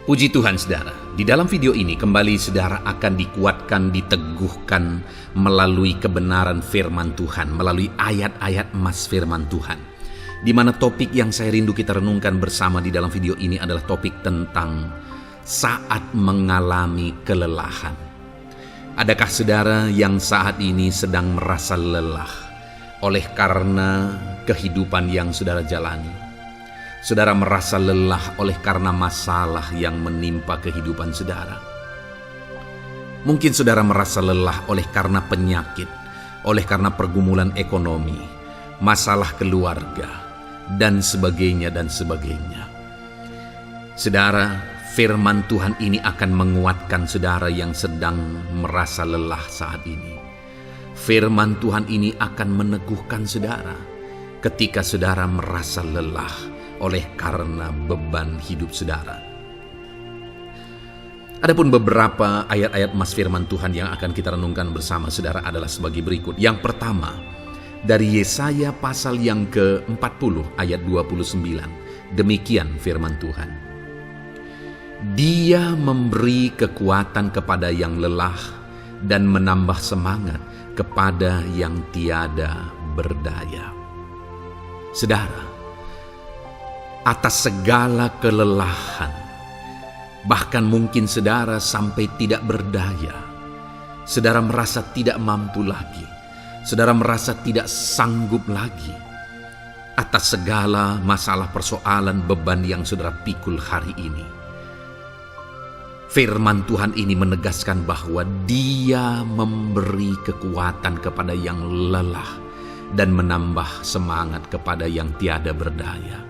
Puji Tuhan saudara, di dalam video ini kembali saudara akan dikuatkan, diteguhkan melalui kebenaran firman Tuhan, melalui ayat-ayat emas firman Tuhan. Di mana topik yang saya rindu kita renungkan bersama di dalam video ini adalah topik tentang saat mengalami kelelahan. Adakah saudara yang saat ini sedang merasa lelah oleh karena kehidupan yang saudara jalani? Saudara merasa lelah oleh karena masalah yang menimpa kehidupan saudara. Mungkin saudara merasa lelah oleh karena penyakit, oleh karena pergumulan ekonomi, masalah keluarga, dan sebagainya dan sebagainya. Saudara, firman Tuhan ini akan menguatkan saudara yang sedang merasa lelah saat ini. Firman Tuhan ini akan meneguhkan saudara ketika saudara merasa lelah oleh karena beban hidup saudara. Adapun beberapa ayat-ayat mas firman Tuhan yang akan kita renungkan bersama saudara adalah sebagai berikut. Yang pertama, dari Yesaya pasal yang ke-40 ayat 29. Demikian firman Tuhan. Dia memberi kekuatan kepada yang lelah dan menambah semangat kepada yang tiada berdaya. Saudara, atas segala kelelahan, bahkan mungkin saudara sampai tidak berdaya, saudara merasa tidak mampu lagi, saudara merasa tidak sanggup lagi atas segala masalah persoalan beban yang saudara pikul hari ini. Firman Tuhan ini menegaskan bahwa Dia memberi kekuatan kepada yang lelah dan menambah semangat kepada yang tiada berdaya.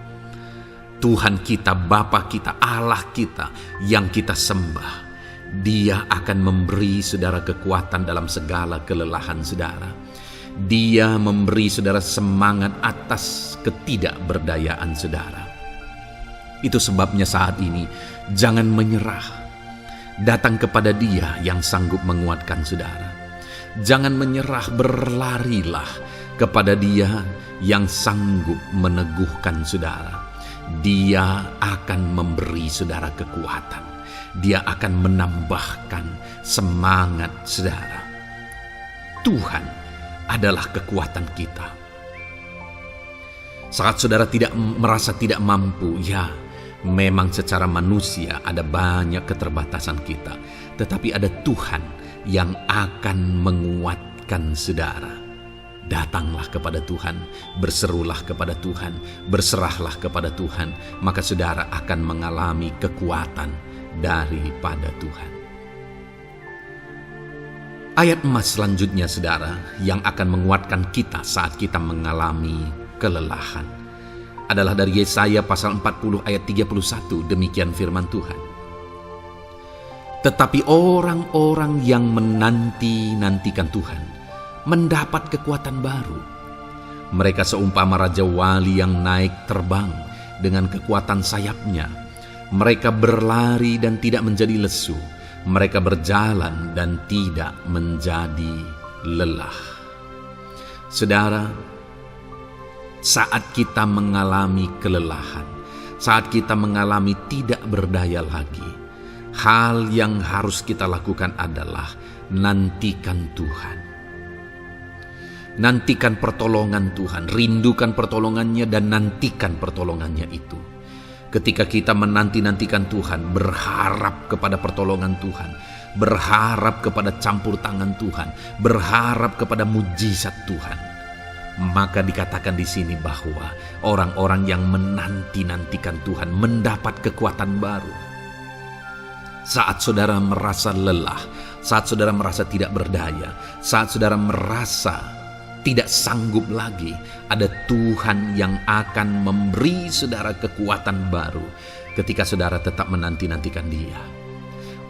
Tuhan kita, Bapa kita, Allah kita yang kita sembah, Dia akan memberi saudara kekuatan dalam segala kelelahan saudara. Dia memberi saudara semangat atas ketidakberdayaan saudara. Itu sebabnya saat ini jangan menyerah. Datang kepada Dia yang sanggup menguatkan saudara. Jangan menyerah, berlarilah kepada Dia yang sanggup meneguhkan saudara. Dia akan memberi saudara kekuatan. Dia akan menambahkan semangat saudara. Tuhan adalah kekuatan kita. Saat saudara merasa tidak mampu, ya memang secara manusia ada banyak keterbatasan kita. Tetapi ada Tuhan yang akan menguatkan saudara. Datanglah kepada Tuhan, berserulah kepada Tuhan, berserahlah kepada Tuhan, maka saudara akan mengalami kekuatan daripada Tuhan. Ayat emas selanjutnya saudara yang akan menguatkan kita saat kita mengalami kelelahan adalah dari Yesaya pasal 40 ayat 31. Demikian firman Tuhan. Tetapi orang-orang yang menanti-nantikan Tuhan mendapat kekuatan baru. Mereka seumpama Raja Wali yang naik terbang dengan kekuatan sayapnya. Mereka berlari dan tidak menjadi lesu. Mereka berjalan dan tidak menjadi lelah. Saudara, saat kita mengalami kelelahan, saat kita mengalami tidak berdaya lagi, hal yang harus kita lakukan adalah nantikan Tuhan. Nantikan pertolongan Tuhan, rindukan pertolongannya dan nantikan pertolongannya itu. Ketika kita menanti-nantikan Tuhan, berharap kepada pertolongan Tuhan, berharap kepada campur tangan Tuhan, berharap kepada mujizat Tuhan, maka dikatakan di sini bahwa orang-orang yang menanti-nantikan Tuhan mendapat kekuatan baru. Saat saudara merasa lelah, saat saudara merasa tidak berdaya, saat saudara merasa tidak sanggup lagi, ada Tuhan yang akan memberi saudara kekuatan baru ketika saudara tetap menanti-nantikan Dia.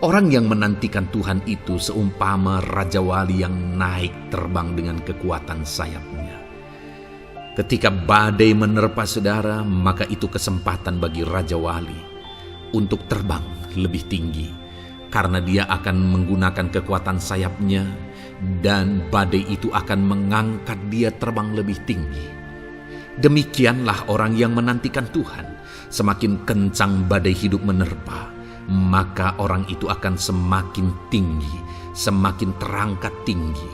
Orang yang menantikan Tuhan itu seumpama Raja Wali yang naik terbang dengan kekuatan sayapnya. Ketika badai menerpa saudara, maka itu kesempatan bagi Raja Wali untuk terbang lebih tinggi, karena dia akan menggunakan kekuatan sayapnya dan badai itu akan mengangkat dia terbang lebih tinggi. Demikianlah orang yang menantikan Tuhan. Semakin kencang badai hidup menerpa, maka orang itu akan semakin tinggi, semakin terangkat tinggi.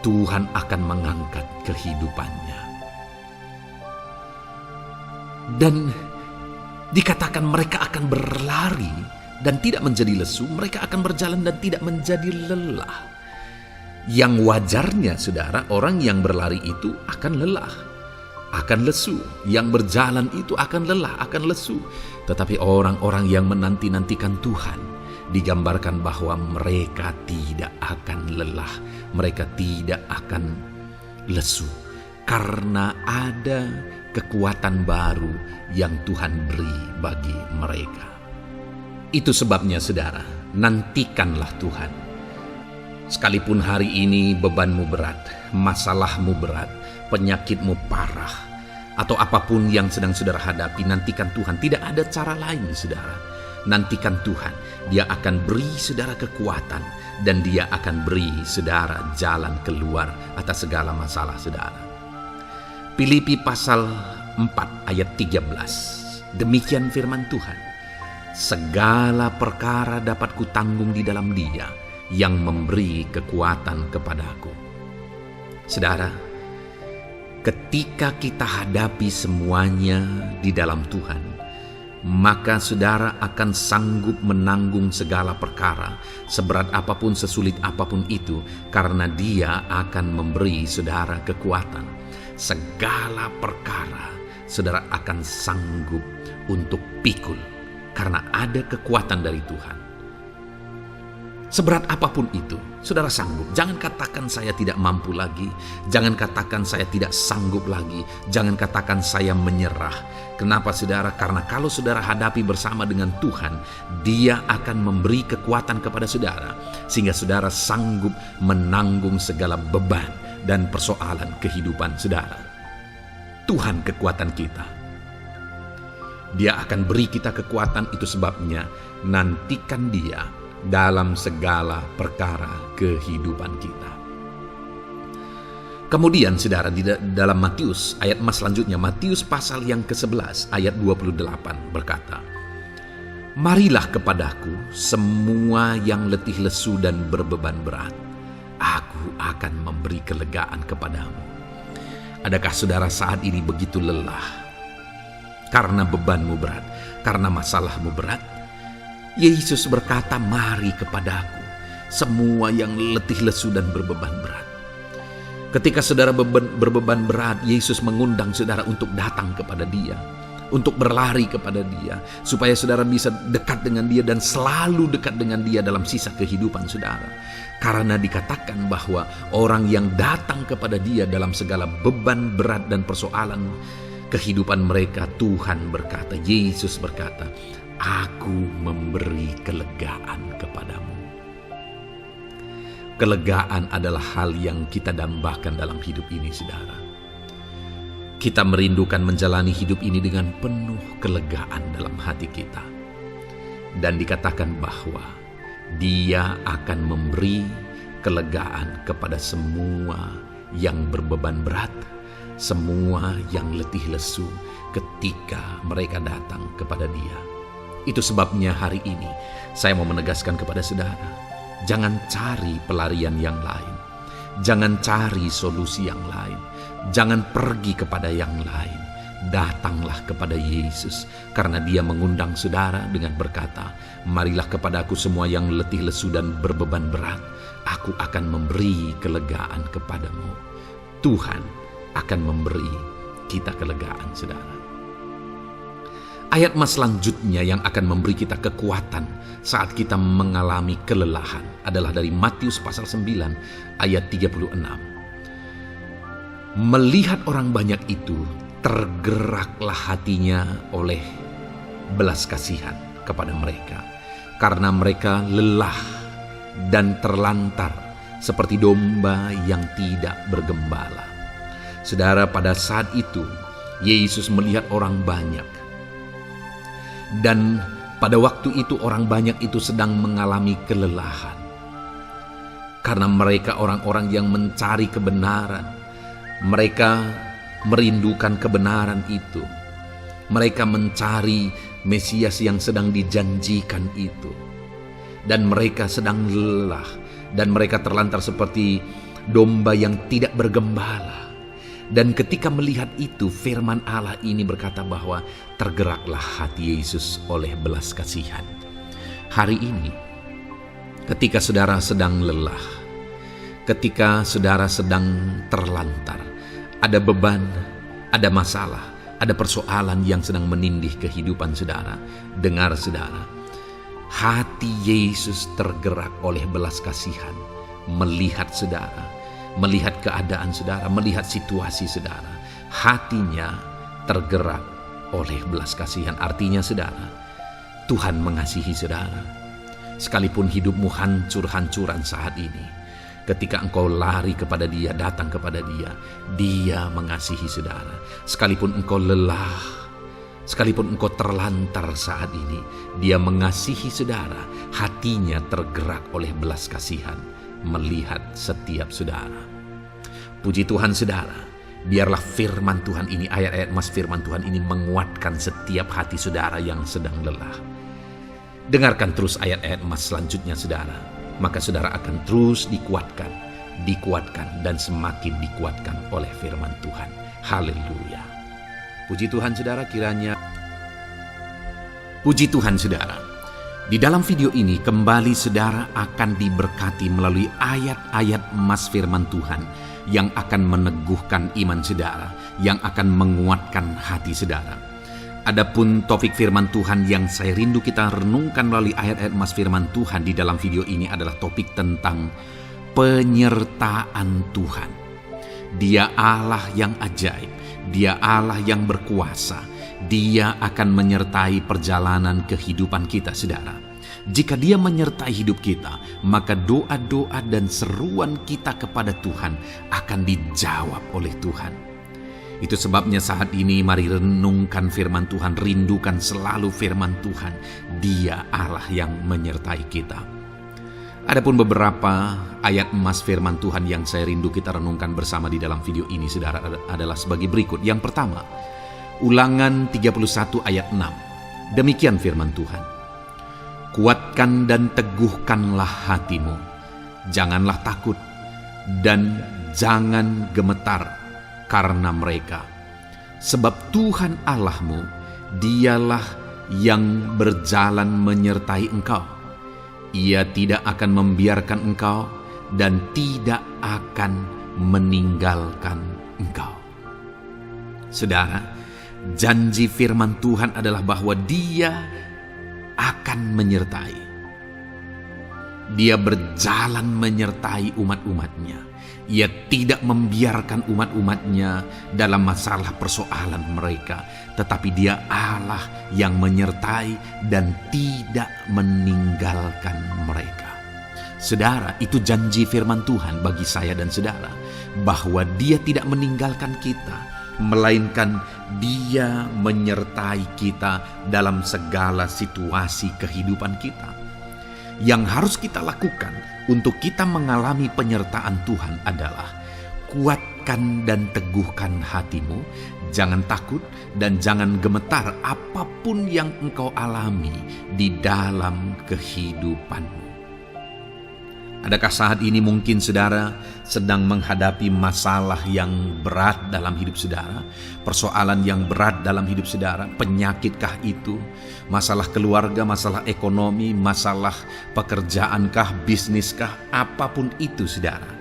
Tuhan akan mengangkat kehidupannya. Dan dikatakan mereka akan berlari dan tidak menjadi lesu, mereka akan berjalan dan tidak menjadi lelah. Yang wajarnya saudara, orang yang berlari itu akan lelah, akan lesu. Yang berjalan itu akan lelah, akan lesu. Tetapi orang-orang yang menanti-nantikan Tuhan, digambarkan bahwa mereka tidak akan lelah, mereka tidak akan lesu, karena ada kekuatan baru yang Tuhan beri bagi mereka. Itu sebabnya saudara, nantikanlah Tuhan. Sekalipun hari ini bebanmu berat, masalahmu berat, penyakitmu parah, atau apapun yang sedang saudara hadapi, nantikan Tuhan. Tidak ada cara lain saudara. Nantikan Tuhan, Dia akan beri saudara kekuatan, dan Dia akan beri saudara jalan keluar atas segala masalah saudara. Filipi pasal 4 ayat 13. Demikian firman Tuhan. Segala perkara dapat kutanggung di dalam Dia yang memberi kekuatan kepadaku. Saudara, ketika kita hadapi semuanya di dalam Tuhan, maka saudara akan sanggup menanggung segala perkara, seberat apapun, sesulit apapun itu, karena Dia akan memberi saudara kekuatan. Segala perkara saudara akan sanggup untuk pikul, karena ada kekuatan dari Tuhan. Seberat apapun itu, saudara sanggup. Jangan katakan saya tidak mampu lagi. Jangan katakan saya tidak sanggup lagi. Jangan katakan saya menyerah. Kenapa saudara? Karena kalau saudara hadapi bersama dengan Tuhan, Dia akan memberi kekuatan kepada saudara, sehingga saudara sanggup menanggung segala beban dan persoalan kehidupan saudara. Tuhan kekuatan kita. Dia akan beri kita kekuatan, itu sebabnya nantikan Dia dalam segala perkara kehidupan kita. Kemudian saudara, di dalam Matius ayat selanjutnya, Matius pasal yang ke-11 ayat 28 berkata, marilah kepadaku semua yang letih lesu dan berbeban berat, aku akan memberi kelegaan kepadamu. Adakah saudara saat ini begitu lelah karena bebanmu berat, karena masalahmu berat? Yesus berkata, mari kepadaku semua yang letih lesu dan berbeban berat. Ketika saudara berbeban berat, Yesus mengundang saudara untuk datang kepada Dia, untuk berlari kepada Dia, supaya saudara bisa dekat dengan Dia dan selalu dekat dengan Dia dalam sisa kehidupan saudara. Karena dikatakan bahwa orang yang datang kepada Dia dalam segala beban berat dan persoalan kehidupan mereka, Tuhan berkata, Yesus berkata, aku memberi kelegaan kepadamu. Kelegaan adalah hal yang kita dambakan dalam hidup ini, saudara. Kita merindukan menjalani hidup ini dengan penuh kelegaan dalam hati kita. Dan dikatakan bahwa Dia akan memberi kelegaan kepada semua yang berbeban berat, semua yang letih lesu ketika mereka datang kepada Dia. Itu sebabnya hari ini saya mau menegaskan kepada saudara, jangan cari pelarian yang lain. Jangan cari solusi yang lain. Jangan pergi kepada yang lain. Datanglah kepada Yesus, karena Dia mengundang saudara dengan berkata, marilah kepadaku semua yang letih lesu dan berbeban berat, aku akan memberi kelegaan kepadamu. Tuhan akan memberi kita kelegaan, saudara. Ayat selanjutnya yang akan memberi kita kekuatan saat kita mengalami kelelahan adalah dari Matius pasal 9 ayat 36. Melihat orang banyak itu, tergeraklah hatinya oleh belas kasihan kepada mereka, karena mereka lelah dan terlantar seperti domba yang tidak bergembala. Saudara, pada saat itu Yesus melihat orang banyak. Dan pada waktu itu orang banyak itu sedang mengalami kelelahan. Karena mereka orang-orang yang mencari kebenaran. Mereka merindukan kebenaran itu. Mereka mencari Mesias yang sedang dijanjikan itu. Dan mereka sedang lelah. Dan mereka terlantar seperti domba yang tidak bergembala. Dan ketika melihat itu, firman Allah ini berkata bahwa tergeraklah hati Yesus oleh belas kasihan. Hari ini, ketika saudara sedang lelah, ketika saudara sedang terlantar, ada beban, ada masalah, ada persoalan yang sedang menindih kehidupan saudara, dengar saudara, hati Yesus tergerak oleh belas kasihan, melihat saudara, melihat keadaan saudara, melihat situasi saudara. Hatinya tergerak oleh belas kasihan. Artinya saudara, Tuhan mengasihi saudara. Sekalipun hidupmu hancur-hancuran saat ini, ketika engkau lari kepada Dia, datang kepada Dia, Dia mengasihi saudara. Sekalipun engkau lelah, Sekalipun engkau terlantar saat ini, Dia mengasihi saudara. Hatinya tergerak oleh belas kasihan melihat setiap saudara. Puji Tuhan saudara, biarlah firman Tuhan ini, ayat-ayat mas firman Tuhan ini menguatkan setiap hati saudara yang sedang lelah. Dengarkan terus ayat-ayat mas selanjutnya saudara, maka saudara akan terus dikuatkan, dan semakin dikuatkan oleh firman Tuhan. Haleluya. Puji Tuhan saudara, Puji Tuhan saudara, di dalam video ini kembali saudara akan diberkati melalui ayat-ayat emas firman Tuhan yang akan meneguhkan iman saudara, yang akan menguatkan hati saudara. Adapun topik firman Tuhan yang saya rindu kita renungkan melalui ayat-ayat emas firman Tuhan di dalam video ini adalah topik tentang penyertaan Tuhan. Dia Allah yang ajaib, Dia Allah yang berkuasa. Dia akan menyertai perjalanan kehidupan kita saudara. Jika Dia menyertai hidup kita, maka doa-doa dan seruan kita kepada Tuhan akan dijawab oleh Tuhan. Itu sebabnya saat ini mari renungkan firman Tuhan, rindukan selalu firman Tuhan. Dia Allah yang menyertai kita. Adapun beberapa ayat emas firman Tuhan yang saya rindu kita renungkan bersama di dalam video ini saudara adalah sebagai berikut. Yang pertama, Ulangan 31 ayat 6. Demikian firman Tuhan. Kuatkan dan teguhkanlah hatimu. Janganlah takut dan jangan gemetar karena mereka. Sebab Tuhan Allahmu, Dialah yang berjalan menyertai engkau. Ia tidak akan membiarkan engkau dan tidak akan meninggalkan engkau. Saudara, janji firman Tuhan adalah bahwa Dia akan menyertai. Dia berjalan menyertai umat-umatnya. Ia tidak membiarkan umat-umatnya dalam masalah persoalan mereka. Tetapi Dia Allah yang menyertai dan tidak meninggalkan mereka. Saudara, itu janji firman Tuhan bagi saya dan saudara. Bahwa Dia tidak meninggalkan kita, melainkan Dia menyertai kita dalam segala situasi kehidupan kita. Yang harus kita lakukan untuk kita mengalami penyertaan Tuhan adalah kuatkan dan teguhkan hatimu, jangan takut dan jangan gemetar apapun yang engkau alami di dalam kehidupanmu. Adakah saat ini mungkin saudara sedang menghadapi masalah yang berat dalam hidup saudara? Persoalan yang berat dalam hidup saudara? Penyakitkah itu? Masalah keluarga, masalah ekonomi, masalah pekerjaankah, bisniskah? Apapun itu saudara.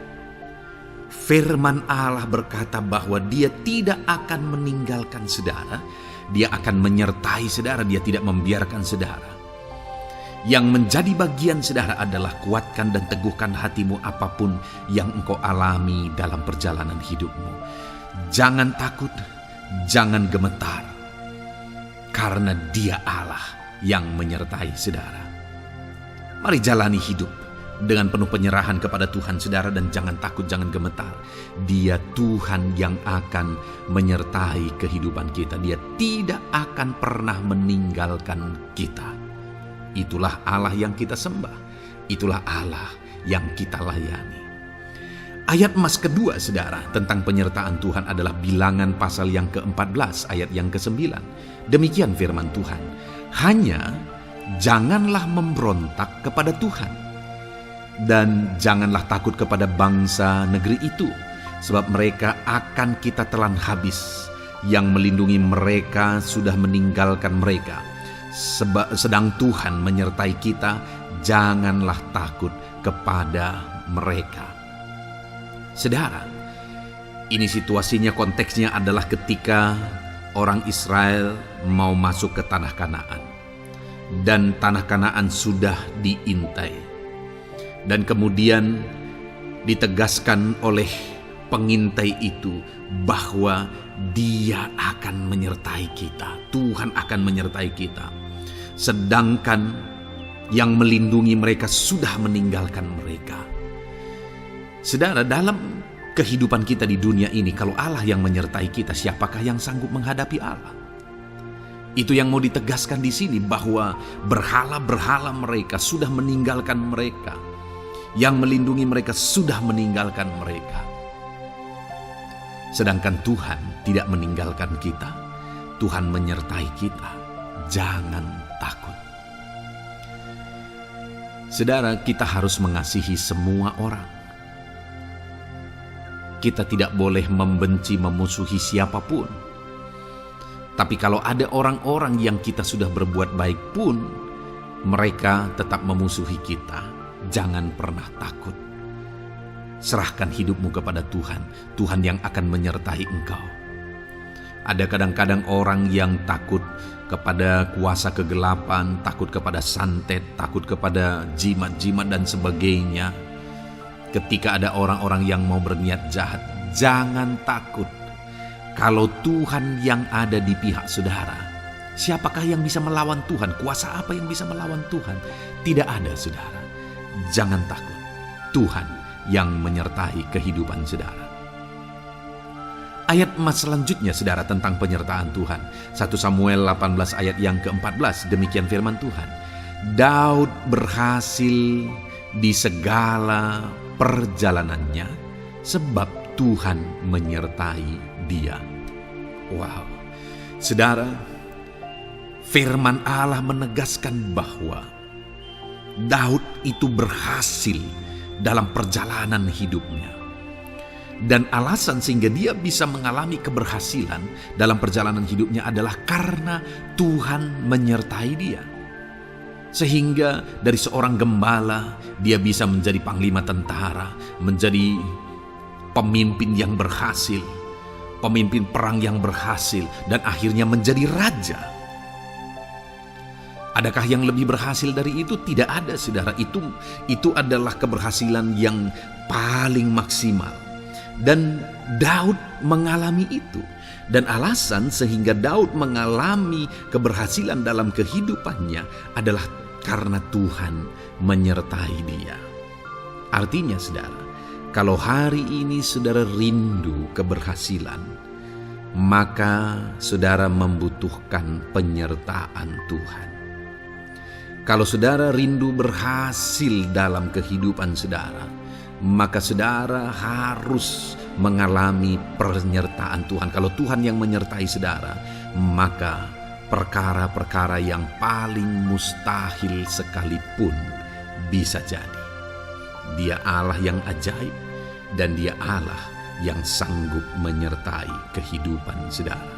Firman Allah berkata bahwa Dia tidak akan meninggalkan saudara. Dia akan menyertai saudara, Dia tidak membiarkan saudara. Yang menjadi bagian saudara adalah kuatkan dan teguhkan hatimu apapun yang engkau alami dalam perjalanan hidupmu. Jangan takut, jangan gemetar, karena Dia Allah yang menyertai saudara. Mari jalani hidup dengan penuh penyerahan kepada Tuhan saudara, dan jangan takut, jangan gemetar. Dia Tuhan yang akan menyertai kehidupan kita. Dia tidak akan pernah meninggalkan kita. Itulah Allah yang kita sembah. Itulah Allah yang kita layani. Ayat emas kedua saudara tentang penyertaan Tuhan adalah Bilangan pasal yang ke-14 ayat yang ke-9. Demikian firman Tuhan. Hanya janganlah memberontak kepada Tuhan, dan janganlah takut kepada bangsa negeri itu, sebab mereka akan kita telan habis. Yang melindungi mereka sudah meninggalkan mereka. Sedang Tuhan menyertai kita, janganlah takut kepada mereka. Saudara, ini situasinya, konteksnya adalah ketika orang Israel mau masuk ke tanah Kanaan. Dan tanah Kanaan sudah diintai. Dan kemudian ditegaskan oleh pengintai itu bahwa Dia akan menyertai kita. Tuhan akan menyertai kita. Sedangkan yang melindungi mereka sudah meninggalkan mereka. Saudara, dalam kehidupan kita di dunia ini, kalau Allah yang menyertai kita, siapakah yang sanggup menghadapi Allah? Itu yang mau ditegaskan di sini, bahwa berhala-berhala mereka sudah meninggalkan mereka. Yang melindungi mereka sudah meninggalkan mereka. Sedangkan Tuhan tidak meninggalkan kita. Tuhan menyertai kita. Jangan takut. Saudara, kita harus mengasihi semua orang. Kita tidak boleh membenci, memusuhi siapapun. Tapi kalau ada orang-orang yang kita sudah berbuat baik pun, mereka tetap memusuhi kita, jangan pernah takut. Serahkan hidupmu kepada Tuhan, Tuhan yang akan menyertai engkau. Ada kadang-kadang orang yang takut kepada kuasa kegelapan, takut kepada santet, takut kepada jimat-jimat dan sebagainya. Ketika ada orang-orang yang mau berniat jahat, jangan takut. Kalau Tuhan yang ada di pihak saudara, siapakah yang bisa melawan Tuhan? Kuasa apa yang bisa melawan Tuhan? Tidak ada, saudara. Jangan takut. Tuhan yang menyertai kehidupan saudara. Ayat emas selanjutnya, saudara, tentang penyertaan Tuhan. 1 Samuel 18 ayat yang ke-14, demikian firman Tuhan. Daud berhasil di segala perjalanannya sebab Tuhan menyertai dia. Wow, saudara, firman Allah menegaskan bahwa Daud itu berhasil dalam perjalanan hidupnya. Dan alasan sehingga dia bisa mengalami keberhasilan dalam perjalanan hidupnya adalah karena Tuhan menyertai dia. Sehingga dari seorang gembala, dia bisa menjadi panglima tentara, menjadi pemimpin yang berhasil, pemimpin perang yang berhasil, dan akhirnya menjadi raja. Adakah yang lebih berhasil dari itu? Tidak ada, saudara. Itu adalah keberhasilan yang paling maksimal. Dan Daud mengalami itu. Dan alasan sehingga Daud mengalami keberhasilan dalam kehidupannya adalah karena Tuhan menyertai dia. Artinya, saudara, kalau hari ini saudara rindu keberhasilan, maka saudara membutuhkan penyertaan Tuhan. Kalau saudara rindu berhasil dalam kehidupan saudara, maka saudara harus mengalami penyertaan Tuhan. Kalau Tuhan yang menyertai saudara, maka perkara-perkara yang paling mustahil sekalipun bisa jadi. Dia Allah yang ajaib, dan dia Allah yang sanggup menyertai kehidupan saudara.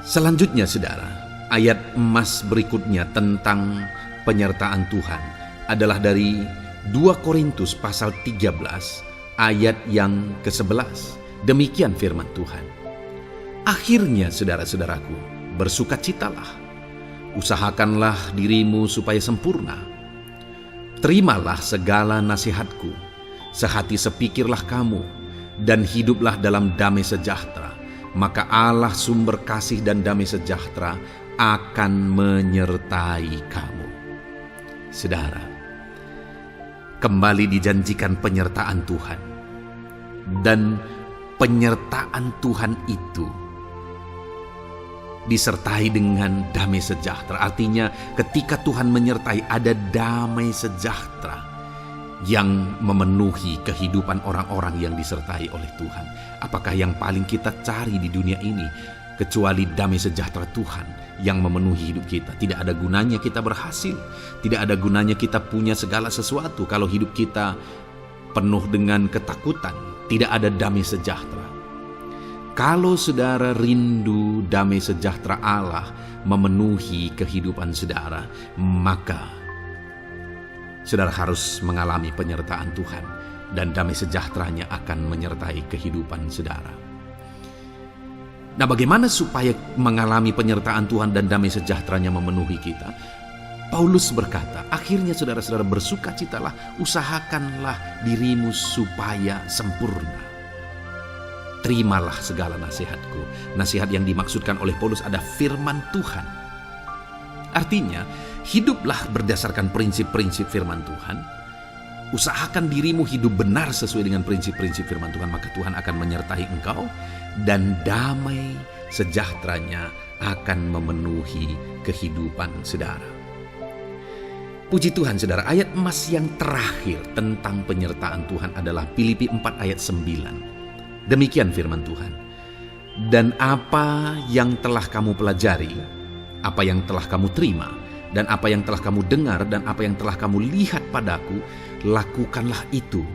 Selanjutnya, saudara, ayat emas berikutnya tentang penyertaan Tuhan adalah dari 2 Korintus pasal 13 ayat yang ke-11. Demikian firman Tuhan. Akhirnya, saudara-saudaraku, bersukacitalah, usahakanlah dirimu supaya sempurna. Terimalah segala nasihatku, sehati sepikirlah kamu, dan hiduplah dalam damai sejahtera. Maka Allah sumber kasih dan damai sejahtera akan menyertai kamu. Saudara, kembali dijanjikan penyertaan Tuhan. Dan penyertaan Tuhan itu disertai dengan damai sejahtera. Artinya ketika Tuhan menyertai, ada damai sejahtera yang memenuhi kehidupan orang-orang yang disertai oleh Tuhan. Apakah yang paling kita cari di dunia ini kecuali damai sejahtera Tuhan yang memenuhi hidup kita? Tidak ada gunanya kita berhasil, tidak ada gunanya kita punya segala sesuatu kalau hidup kita penuh dengan ketakutan, tidak ada damai sejahtera. Kalau saudara rindu damai sejahtera Allah memenuhi kehidupan saudara, maka saudara harus mengalami penyertaan Tuhan, dan damai sejahteranya akan menyertai kehidupan saudara. Nah, bagaimana supaya mengalami penyertaan Tuhan dan damai sejahteranya memenuhi kita? Paulus berkata, akhirnya saudara-saudara bersukacitalah, usahakanlah dirimu supaya sempurna. Terimalah segala nasihatku. Nasihat yang dimaksudkan oleh Paulus ada firman Tuhan. Artinya, hiduplah berdasarkan prinsip-prinsip firman Tuhan. Usahakan dirimu hidup benar sesuai dengan prinsip-prinsip firman Tuhan, maka Tuhan akan menyertai engkau, dan damai sejahteranya akan memenuhi kehidupan saudara. Puji Tuhan saudara, ayat emas yang terakhir tentang penyertaan Tuhan adalah Filipi 4 ayat 9. Demikian firman Tuhan. Dan apa yang telah kamu pelajari, apa yang telah kamu terima, dan apa yang telah kamu dengar, dan apa yang telah kamu lihat padaku, lakukanlah itu.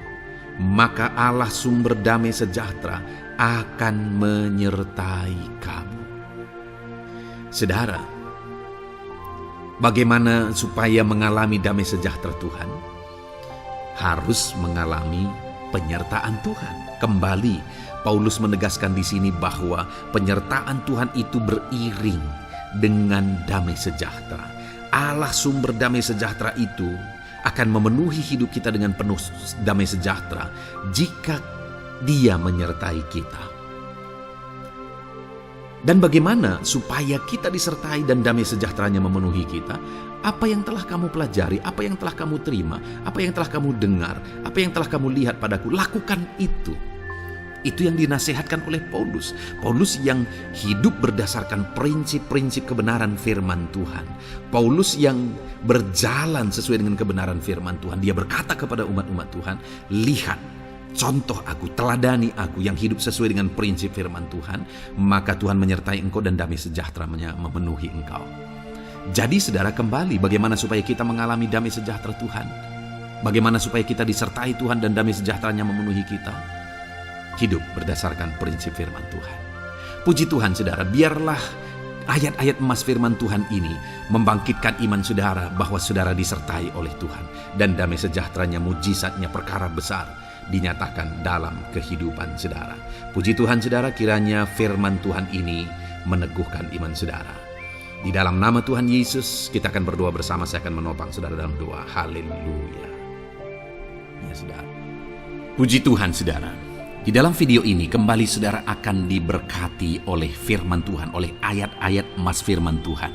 Maka Allah sumber damai sejahtera akan menyertai kamu. Saudara, bagaimana supaya mengalami damai sejahtera Tuhan? Harus mengalami penyertaan Tuhan. Kembali, Paulus menegaskan di sini bahwa penyertaan Tuhan itu beriring dengan damai sejahtera. Allah sumber damai sejahtera itu akan memenuhi hidup kita dengan penuh damai sejahtera jika Dia menyertai kita. Dan bagaimana supaya kita disertai dan damai sejahteranya memenuhi kita? Apa yang telah kamu pelajari, apa yang telah kamu terima, apa yang telah kamu dengar, apa yang telah kamu lihat padaku, lakukan itu. Itu yang dinasihatkan oleh Paulus. Paulus yang hidup berdasarkan prinsip-prinsip kebenaran firman Tuhan. Paulus yang berjalan sesuai dengan kebenaran firman Tuhan. Dia berkata kepada umat-umat Tuhan, lihat, contoh aku, teladani aku yang hidup sesuai dengan prinsip firman Tuhan, maka Tuhan menyertai engkau dan damai sejahteranya memenuhi engkau. Jadi saudara, kembali bagaimana supaya kita mengalami damai sejahtera Tuhan? Bagaimana supaya kita disertai Tuhan dan damai sejahteranya memenuhi kita? Hidup berdasarkan prinsip firman Tuhan. Puji Tuhan saudara, biarlah ayat-ayat emas firman Tuhan ini membangkitkan iman saudara bahwa saudara disertai oleh Tuhan. Dan damai sejahteranya, mujizatnya, perkara besar dinyatakan dalam kehidupan saudara. Puji Tuhan saudara, kiranya firman Tuhan ini meneguhkan iman saudara. Di dalam nama Tuhan Yesus kita akan berdoa bersama. Saya akan menopang saudara dalam doa. Haleluya. Ya saudara. Puji Tuhan saudara. Di dalam video ini kembali saudara akan diberkati oleh firman Tuhan, oleh ayat-ayat emas firman Tuhan.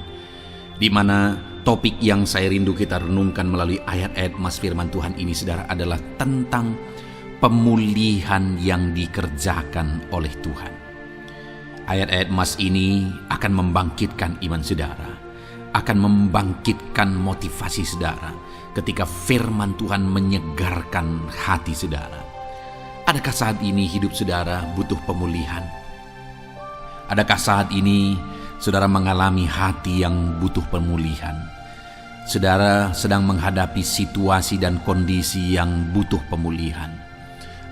Di mana topik yang saya rindu kita renungkan melalui ayat-ayat emas firman Tuhan ini saudara adalah tentang pemulihan yang dikerjakan oleh Tuhan. Ayat-ayat emas ini akan membangkitkan iman saudara, akan membangkitkan motivasi saudara ketika firman Tuhan menyegarkan hati saudara. Adakah saat ini hidup saudara butuh pemulihan? Adakah saat ini saudara mengalami hati yang butuh pemulihan? Saudara sedang menghadapi situasi dan kondisi yang butuh pemulihan.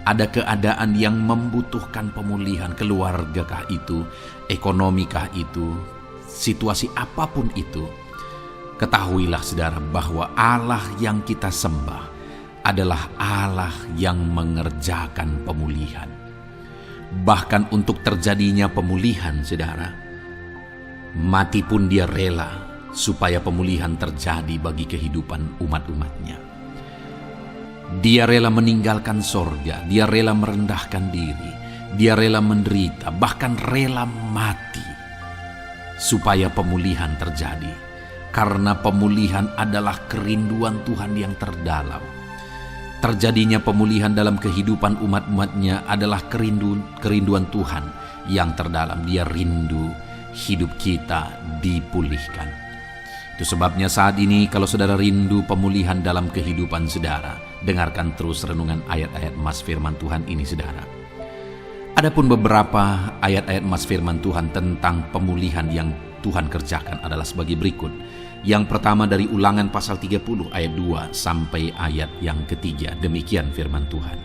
Ada keadaan yang membutuhkan pemulihan, keluargakah itu, ekonomikah itu, situasi apapun itu. Ketahuilah saudara bahwa Allah yang kita sembah adalah Allah yang mengerjakan pemulihan. Bahkan untuk terjadinya pemulihan saudara, mati pun Dia rela supaya pemulihan terjadi bagi kehidupan umat-umatnya. Dia rela meninggalkan sorga, Dia rela merendahkan diri, Dia rela menderita, bahkan rela mati supaya pemulihan terjadi. Karena pemulihan adalah kerinduan Tuhan yang terdalam. Terjadinya pemulihan dalam kehidupan umat-umatnya adalah kerinduan Tuhan yang terdalam. Dia rindu hidup kita dipulihkan. Itu sebabnya saat ini kalau saudara rindu pemulihan dalam kehidupan saudara, dengarkan terus renungan ayat-ayat emas firman Tuhan ini saudara. Adapun beberapa ayat-ayat emas firman Tuhan tentang pemulihan yang Tuhan kerjakan adalah sebagai berikut. Yang pertama dari Ulangan pasal 30 ayat 2 sampai ayat yang ketiga. Demikian firman Tuhan.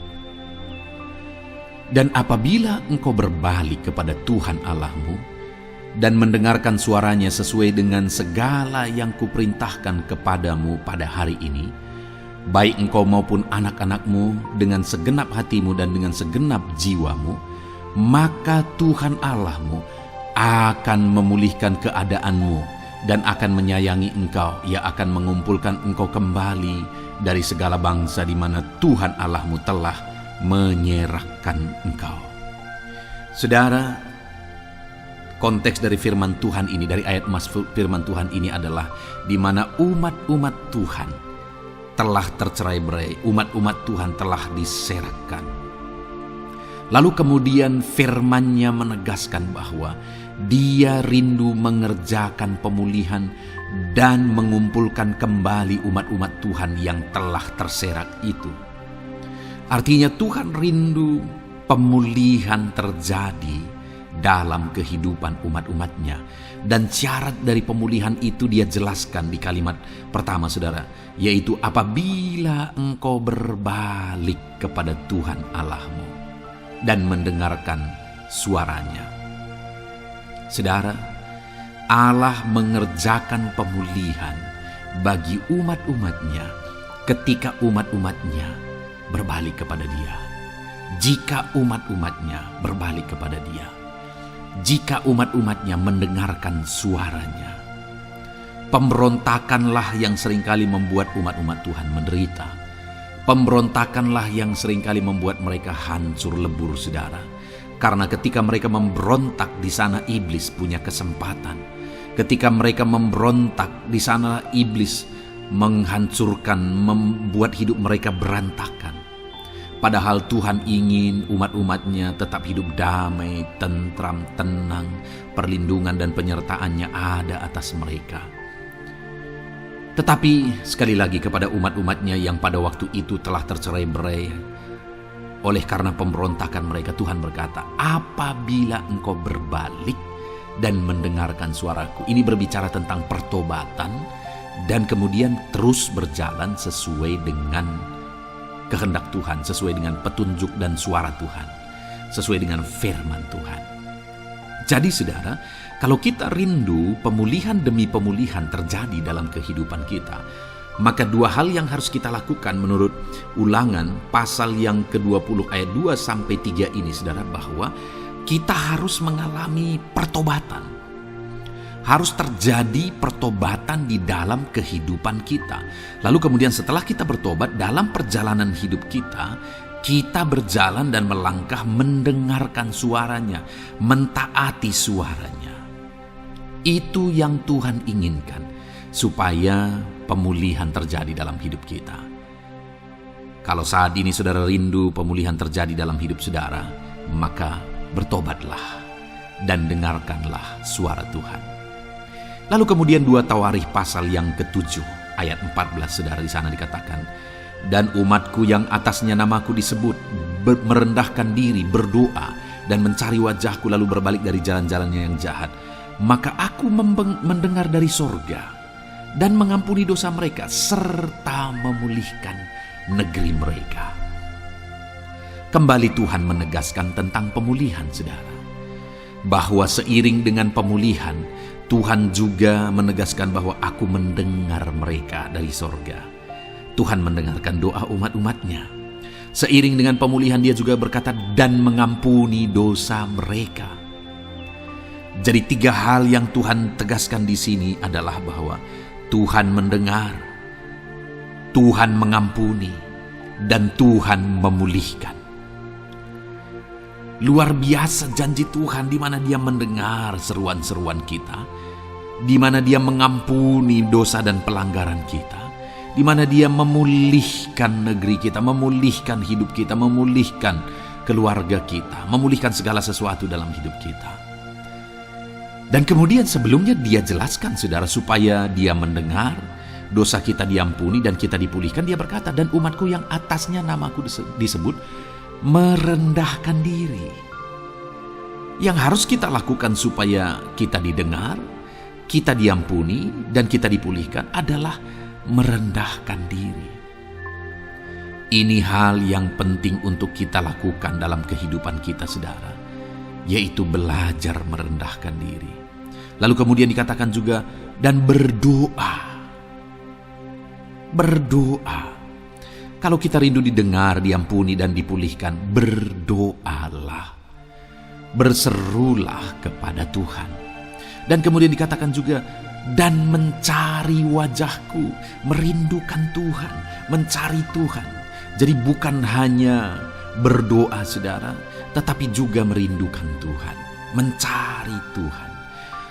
Dan apabila engkau berbalik kepada Tuhan Allahmu dan mendengarkan suaranya sesuai dengan segala yang kuperintahkan kepadamu pada hari ini, baik engkau maupun anak-anakmu dengan segenap hatimu dan dengan segenap jiwamu, maka Tuhan Allahmu akan memulihkan keadaanmu dan akan menyayangi engkau. Ia akan mengumpulkan engkau kembali dari segala bangsa di mana Tuhan Allahmu telah menyerahkan engkau. Saudara, konteks dari firman Tuhan ini, dari ayat emas firman Tuhan ini adalah di mana umat-umat Tuhan telah tercerai-berai, umat-umat Tuhan telah diserahkan. Lalu kemudian firman-Nya menegaskan bahwa Dia rindu mengerjakan pemulihan dan mengumpulkan kembali umat-umat Tuhan yang telah terserak itu. Artinya Tuhan rindu pemulihan terjadi dalam kehidupan umat-umatnya. Dan syarat dari pemulihan itu dia jelaskan di kalimat pertama, saudara, yaitu apabila engkau berbalik kepada Tuhan Allahmu dan mendengarkan suaranya. Saudara, Allah mengerjakan pemulihan bagi umat-umatnya ketika umat-umatnya berbalik kepada Dia. Jika umat-umatnya berbalik kepada Dia. Jika umat-umatnya mendengarkan suaranya. Pemberontakanlah yang seringkali membuat umat-umat Tuhan menderita. Pemberontakanlah yang seringkali membuat mereka hancur lebur, saudara. Karena ketika mereka memberontak, di sana iblis punya kesempatan. Ketika mereka memberontak, di sana iblis menghancurkan, membuat hidup mereka berantakan. Padahal Tuhan ingin umat-umatnya tetap hidup damai, tentram, tenang, perlindungan dan penyertaannya ada atas mereka. Tetapi sekali lagi kepada umat-umatnya yang pada waktu itu telah tercerai-berai oleh karena pemberontakan mereka, Tuhan berkata, apabila engkau berbalik dan mendengarkan suaraku. Ini berbicara tentang pertobatan dan kemudian terus berjalan sesuai dengan kehendak Tuhan, sesuai dengan petunjuk dan suara Tuhan, sesuai dengan firman Tuhan. Jadi saudara, kalau kita rindu pemulihan demi pemulihan terjadi dalam kehidupan kita, maka dua hal yang harus kita lakukan menurut Ulangan pasal yang ke-20 ayat 2-3 ini, saudara, bahwa kita harus mengalami pertobatan. Harus terjadi pertobatan di dalam kehidupan kita. Lalu kemudian setelah kita bertobat, dalam perjalanan hidup kita, kita berjalan dan melangkah mendengarkan suaranya, mentaati suaranya. Itu yang Tuhan inginkan, supaya pemulihan terjadi dalam hidup kita. Kalau saat ini saudara rindu pemulihan terjadi dalam hidup saudara, maka bertobatlah dan dengarkanlah suara Tuhan. Lalu kemudian 2 Tawarikh pasal yang ke-7 ayat 14, saudara, di sana dikatakan, dan umatku yang atasnya namaku disebut merendahkan diri, berdoa dan mencari wajahku lalu berbalik dari jalan-jalannya yang jahat, maka aku mendengar dari sorga dan mengampuni dosa mereka serta memulihkan negeri mereka. Kembali Tuhan menegaskan tentang pemulihan, saudara, bahwa seiring dengan pemulihan Tuhan juga menegaskan bahwa aku mendengar mereka dari sorga. Tuhan mendengarkan doa umat-umatnya. Seiring dengan pemulihan Dia juga berkata dan mengampuni dosa mereka. Jadi 3 hal yang Tuhan tegaskan di sini adalah bahwa Tuhan mendengar, Tuhan mengampuni, dan Tuhan memulihkan. Luar biasa janji Tuhan, di mana Dia mendengar seruan-seruan kita, di mana Dia mengampuni dosa dan pelanggaran kita, di mana Dia memulihkan negeri kita, memulihkan hidup kita, memulihkan keluarga kita, memulihkan segala sesuatu dalam hidup kita. Dan kemudian sebelumnya Dia jelaskan, saudara, supaya Dia mendengar, dosa kita diampuni dan kita dipulihkan. Dia berkata, dan umatku yang atasnya namaku disebut merendahkan diri. Yang harus kita lakukan supaya kita didengar, kita diampuni, dan kita dipulihkan adalah merendahkan diri. Ini hal yang penting untuk kita lakukan dalam kehidupan kita, saudara, yaitu belajar merendahkan diri. Lalu kemudian dikatakan juga, dan berdoa. Berdoa. Kalau kita rindu didengar, diampuni, dan dipulihkan, berdoalah. Berserulah kepada Tuhan. Dan kemudian dikatakan juga, dan mencari wajahku, merindukan Tuhan, mencari Tuhan. Jadi bukan hanya berdoa, saudara, tetapi juga merindukan Tuhan, mencari Tuhan.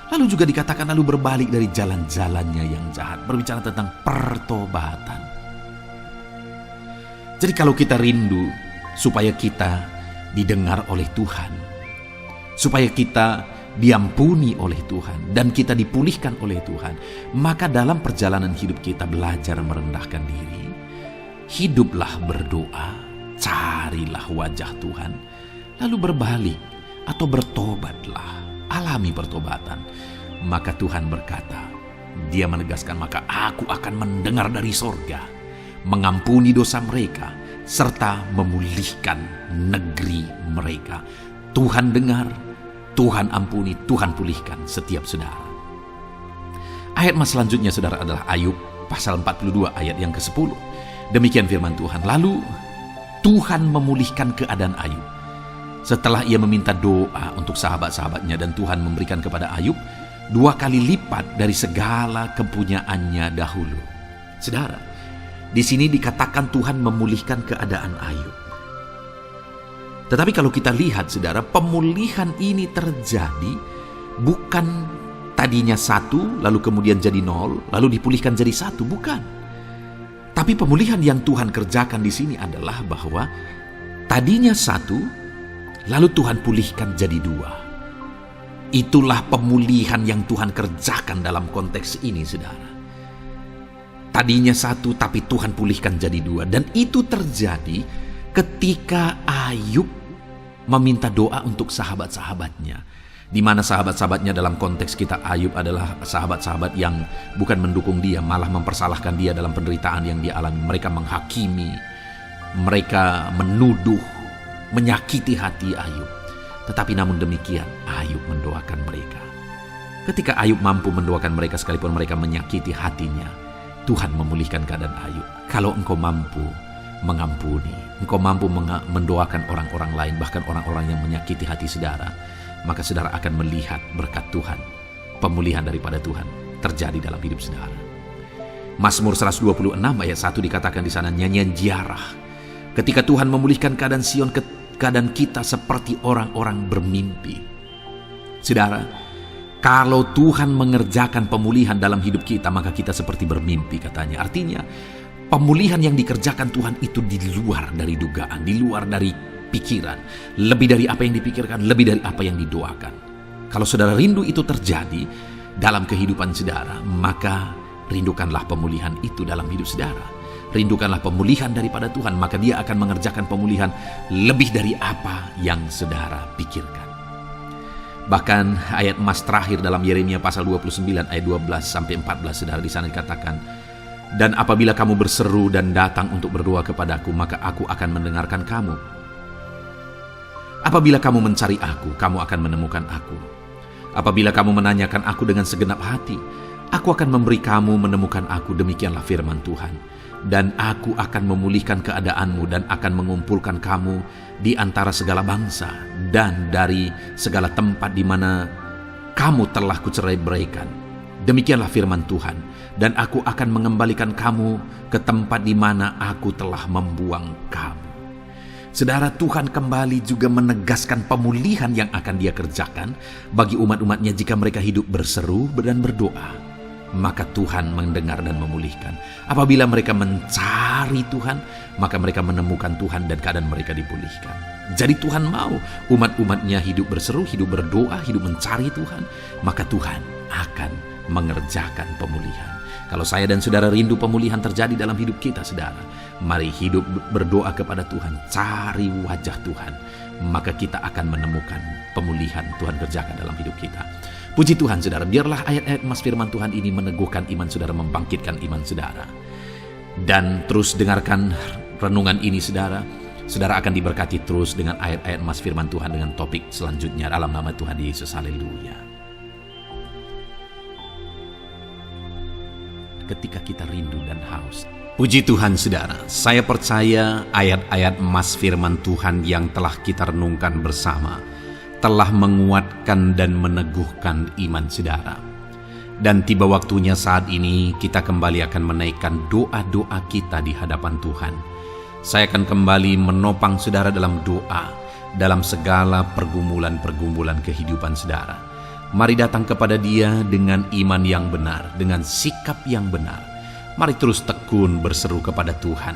Lalu juga dikatakan lalu berbalik dari jalan-jalannya yang jahat, berbicara tentang pertobatan. Jadi kalau kita rindu supaya kita didengar oleh Tuhan, supaya kita diampuni oleh Tuhan, dan kita dipulihkan oleh Tuhan, maka dalam perjalanan hidup kita belajar merendahkan diri. Hiduplah berdoa, carilah wajah Tuhan, lalu berbalik atau bertobatlah, alami pertobatan. Maka Tuhan berkata, Dia menegaskan, maka aku akan mendengar dari sorga, mengampuni dosa mereka, serta memulihkan negeri mereka. Tuhan dengar, Tuhan ampuni, Tuhan pulihkan setiap saudara. Ayat mas selanjutnya saudara adalah Ayub pasal 42 ayat yang ke-10. Demikian firman Tuhan. Lalu Tuhan memulihkan keadaan Ayub. Setelah ia meminta doa untuk sahabat-sahabatnya, dan Tuhan memberikan kepada Ayub 2 kali lipat dari segala kepunyaannya dahulu. Saudara, di sini dikatakan Tuhan memulihkan keadaan Ayub. Tetapi kalau kita lihat saudara, pemulihan ini terjadi bukan tadinya 1 lalu kemudian jadi 0 lalu dipulihkan jadi 1, bukan. Tapi pemulihan yang Tuhan kerjakan di sini adalah bahwa tadinya 1 lalu Tuhan pulihkan jadi 2. Itulah pemulihan yang Tuhan kerjakan dalam konteks ini saudara. Tadinya 1 tapi Tuhan pulihkan jadi 2. Dan itu terjadi ketika Ayub meminta doa untuk sahabat-sahabatnya, di mana sahabat-sahabatnya dalam konteks kita Ayub adalah sahabat-sahabat yang bukan mendukung dia, malah mempersalahkan dia dalam penderitaan yang dia alami. Mereka menghakimi, mereka menuduh, menyakiti hati Ayub. Tetapi namun demikian Ayub mendoakan mereka. Ketika Ayub mampu mendoakan mereka sekalipun mereka menyakiti hatinya, Tuhan memulihkan keadaan Ayub. Kalau engkau mampu mengampuni, engkau mampu mendoakan orang-orang lain, bahkan orang-orang yang menyakiti hati saudara, maka saudara akan melihat berkat Tuhan, pemulihan daripada Tuhan terjadi dalam hidup saudara. Mazmur 126 ayat 1 dikatakan di sana, nyanyian ziarah. Ketika Tuhan memulihkan keadaan Sion, keadaan kita seperti orang-orang bermimpi. Saudara, kalau Tuhan mengerjakan pemulihan dalam hidup kita, maka kita seperti bermimpi katanya. Artinya, pemulihan yang dikerjakan Tuhan itu di luar dari dugaan, di luar dari pikiran, lebih dari apa yang dipikirkan, lebih dari apa yang didoakan. Kalau saudara rindu itu terjadi dalam kehidupan saudara, maka rindukanlah pemulihan itu dalam hidup saudara. Rindukanlah pemulihan daripada Tuhan, maka Dia akan mengerjakan pemulihan lebih dari apa yang saudara pikirkan. Bahkan ayat emas terakhir dalam Yeremia pasal 29 ayat 12 sampai 14 saudara, di sana dikatakan, dan apabila kamu berseru dan datang untuk berdoa kepadaku, maka aku akan mendengarkan kamu. Apabila kamu mencari aku, kamu akan menemukan aku. Apabila kamu menanyakan aku dengan segenap hati, aku akan memberi kamu menemukan aku. Demikianlah firman Tuhan. Dan aku akan memulihkan keadaanmu dan akan mengumpulkan kamu di antara segala bangsa dan dari segala tempat di mana kamu telah kucerai-beraikan. Demikianlah firman Tuhan. Dan aku akan mengembalikan kamu ke tempat di mana aku telah membuang kamu. Saudara, Tuhan kembali juga menegaskan pemulihan yang akan Dia kerjakan bagi umat-umatnya jika mereka hidup berseru dan berdoa. Maka Tuhan mendengar dan memulihkan. Apabila mereka mencari Tuhan, maka mereka menemukan Tuhan dan keadaan mereka dipulihkan. Jadi Tuhan mau umat-umatnya hidup berseru, hidup berdoa, hidup mencari Tuhan, maka Tuhan akan mengerjakan pemulihan. Kalau saya dan saudara rindu pemulihan terjadi dalam hidup kita, saudara, mari hidup berdoa kepada Tuhan, cari wajah Tuhan, maka kita akan menemukan pemulihan Tuhan kerjakan dalam hidup kita. Puji Tuhan saudara, biarlah ayat-ayat mas firman Tuhan ini meneguhkan iman saudara, membangkitkan iman saudara. Dan terus dengarkan renungan ini saudara. Saudara akan diberkati terus dengan ayat-ayat mas firman Tuhan dengan topik selanjutnya dalam nama Tuhan Yesus. Haleluya. Ketika kita rindu dan haus. Puji Tuhan saudara, saya percaya ayat-ayat emas firman Tuhan yang telah kita renungkan bersama telah menguatkan dan meneguhkan iman saudara. Dan tiba waktunya saat ini kita kembali akan menaikkan doa-doa kita di hadapan Tuhan. Saya akan kembali menopang saudara dalam doa, dalam segala pergumulan-pergumulan kehidupan saudara. Mari datang kepada Dia dengan iman yang benar, dengan sikap yang benar. Mari terus tekun berseru kepada Tuhan.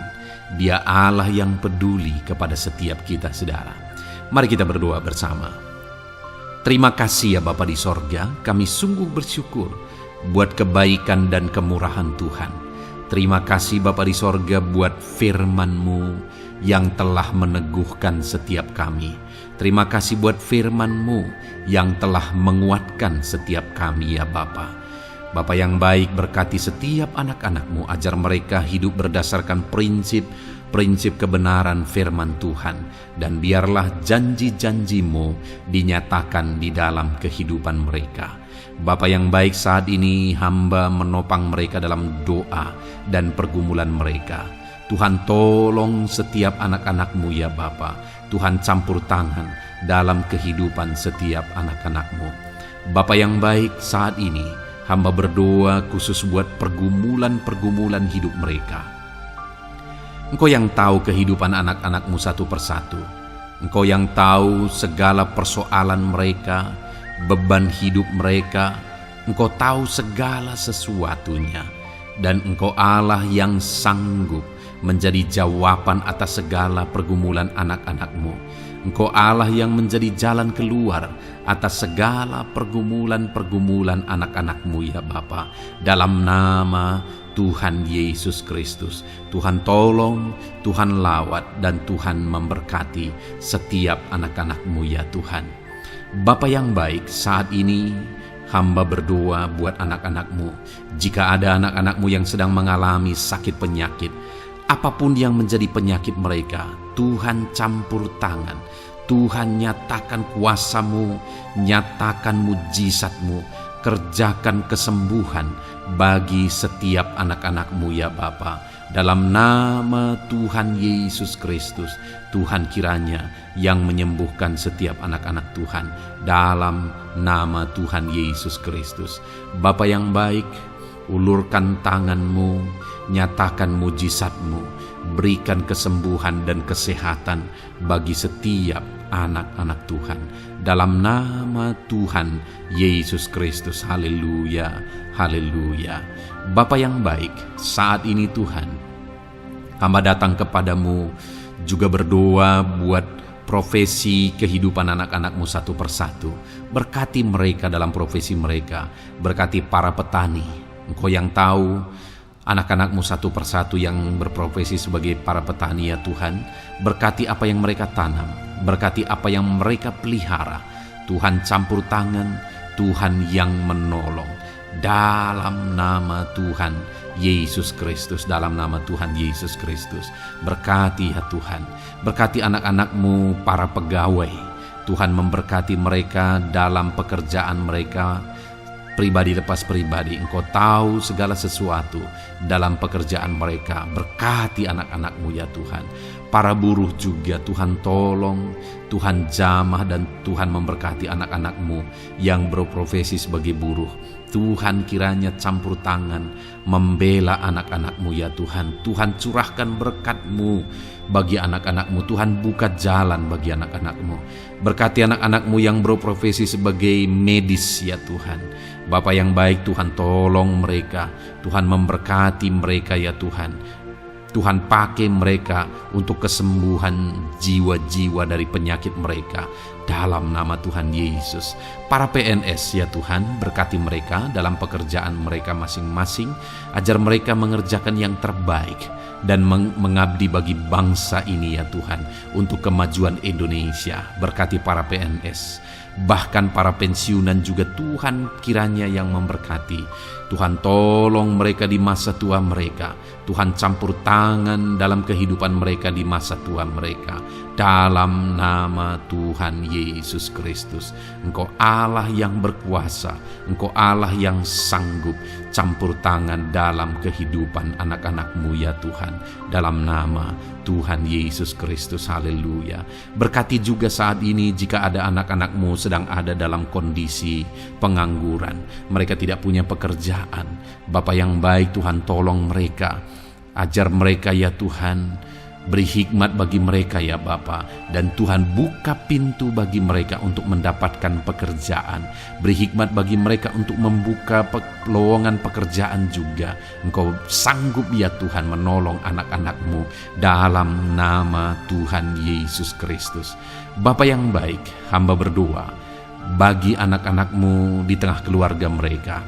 Dia Allah yang peduli kepada setiap kita, saudara. Mari kita berdoa bersama. Terima kasih ya Bapa di sorga, kami sungguh bersyukur buat kebaikan dan kemurahan Tuhan. Terima kasih Bapa di sorga buat firman-Mu yang telah meneguhkan setiap kami. Terima kasih buat firman-Mu yang telah menguatkan setiap kami ya Bapa. Bapa yang baik, berkati setiap anak-anak-Mu, ajar mereka hidup berdasarkan prinsip kebenaran firman Tuhan, dan biarlah janji-janji-Mu dinyatakan di dalam kehidupan mereka. Bapa yang baik, saat ini hamba menopang mereka dalam doa dan pergumulan mereka. Tuhan tolong setiap anak-anak-Mu ya Bapa. Tuhan campur tangan dalam kehidupan setiap anak-anak-Mu. Bapa yang baik, saat ini hamba berdoa khusus buat pergumulan-pergumulan hidup mereka. Engkau yang tahu kehidupan anak-anak-Mu satu persatu. Engkau yang tahu segala persoalan mereka, beban hidup mereka. Engkau tahu segala sesuatunya. Dan Engkau Allah yang sanggup menjadi jawaban atas segala pergumulan anak-anak-Mu. Engkau Allah yang menjadi jalan keluar atas segala pergumulan-pergumulan anak-anak-Mu ya Bapa. Dalam nama Tuhan Yesus Kristus, Tuhan tolong, Tuhan lawat, dan Tuhan memberkati setiap anak-anak-Mu ya Tuhan. Bapa yang baik, saat ini hamba berdoa buat anak-anak-Mu. Jika ada anak-anak-Mu yang sedang mengalami sakit penyakit, apapun yang menjadi penyakit mereka, Tuhan campur tangan. Tuhan nyatakan kuasa-Mu, nyatakan mujizat-Mu, kerjakan kesembuhan bagi setiap anak-anak-Mu ya Bapa. Dalam nama Tuhan Yesus Kristus, Tuhan kiranya yang menyembuhkan setiap anak-anak Tuhan. Dalam nama Tuhan Yesus Kristus. Bapa yang baik, ulurkan tangan-Mu, nyatakan mujizat-Mu, berikan kesembuhan dan kesehatan bagi setiap anak-anak Tuhan. Dalam nama Tuhan Yesus Kristus. Haleluya, haleluya. Bapa yang baik, saat ini Tuhan, hamba datang kepadamu juga berdoa buat profesi kehidupan anak-anak-Mu satu persatu. Berkati mereka dalam profesi mereka. Berkati para petani. Engkau yang tahu anak-anak-Mu satu persatu yang berprofesi sebagai para petani ya Tuhan. Berkati apa yang mereka tanam, berkati apa yang mereka pelihara. Tuhan campur tangan, Tuhan yang menolong. Dalam nama Tuhan Yesus Kristus, dalam nama Tuhan Yesus Kristus. Berkati ya Tuhan, berkati anak-anak-Mu para pegawai. Tuhan memberkati mereka dalam pekerjaan mereka, pribadi lepas pribadi. Engkau tahu segala sesuatu dalam pekerjaan mereka. Berkati anak-anak-Mu ya Tuhan. Para buruh juga Tuhan tolong, Tuhan jamah, dan Tuhan memberkati anak-anak-Mu yang berprofesi sebagai buruh. Tuhan kiranya campur tangan membela anak-anak-Mu ya Tuhan. Tuhan curahkan berkat-Mu bagi anak-anak-Mu. Tuhan buka jalan bagi anak-anak-Mu. Berkati anak-anak-Mu yang berprofesi sebagai medis ya Tuhan. Bapa yang baik, Tuhan tolong mereka. Tuhan memberkati mereka ya Tuhan. Tuhan pakai mereka untuk kesembuhan jiwa-jiwa dari penyakit mereka. Dalam nama Tuhan Yesus. Para PNS ya Tuhan, berkati mereka dalam pekerjaan mereka masing-masing. Ajar mereka mengerjakan yang terbaik dan mengabdi bagi bangsa ini ya Tuhan, untuk kemajuan Indonesia. Berkati para PNS, bahkan para pensiunan juga Tuhan kiranya yang memberkati. Tuhan tolong mereka di masa tua mereka. Tuhan campur tangan dalam kehidupan mereka di masa tua mereka. Dalam nama Tuhan Yesus Kristus. Engkau Allah yang berkuasa, Engkau Allah yang sanggup. Campur tangan dalam kehidupan anak-anak-Mu ya Tuhan. Dalam nama Tuhan Yesus Kristus. Haleluya. Berkati juga saat ini jika ada anak-anak-Mu sedang ada dalam kondisi pengangguran. Mereka tidak punya pekerjaan. Bapa yang baik, Tuhan tolong mereka. Ajar mereka ya Tuhan. Beri hikmat bagi mereka ya Bapa. Dan Tuhan buka pintu bagi mereka untuk mendapatkan pekerjaan. Beri hikmat bagi mereka untuk membuka lowongan pekerjaan juga. Engkau sanggup ya Tuhan menolong anak-anak-Mu dalam nama Tuhan Yesus Kristus. Bapa yang baik, hamba berdoa bagi anak-anak-Mu di tengah keluarga mereka.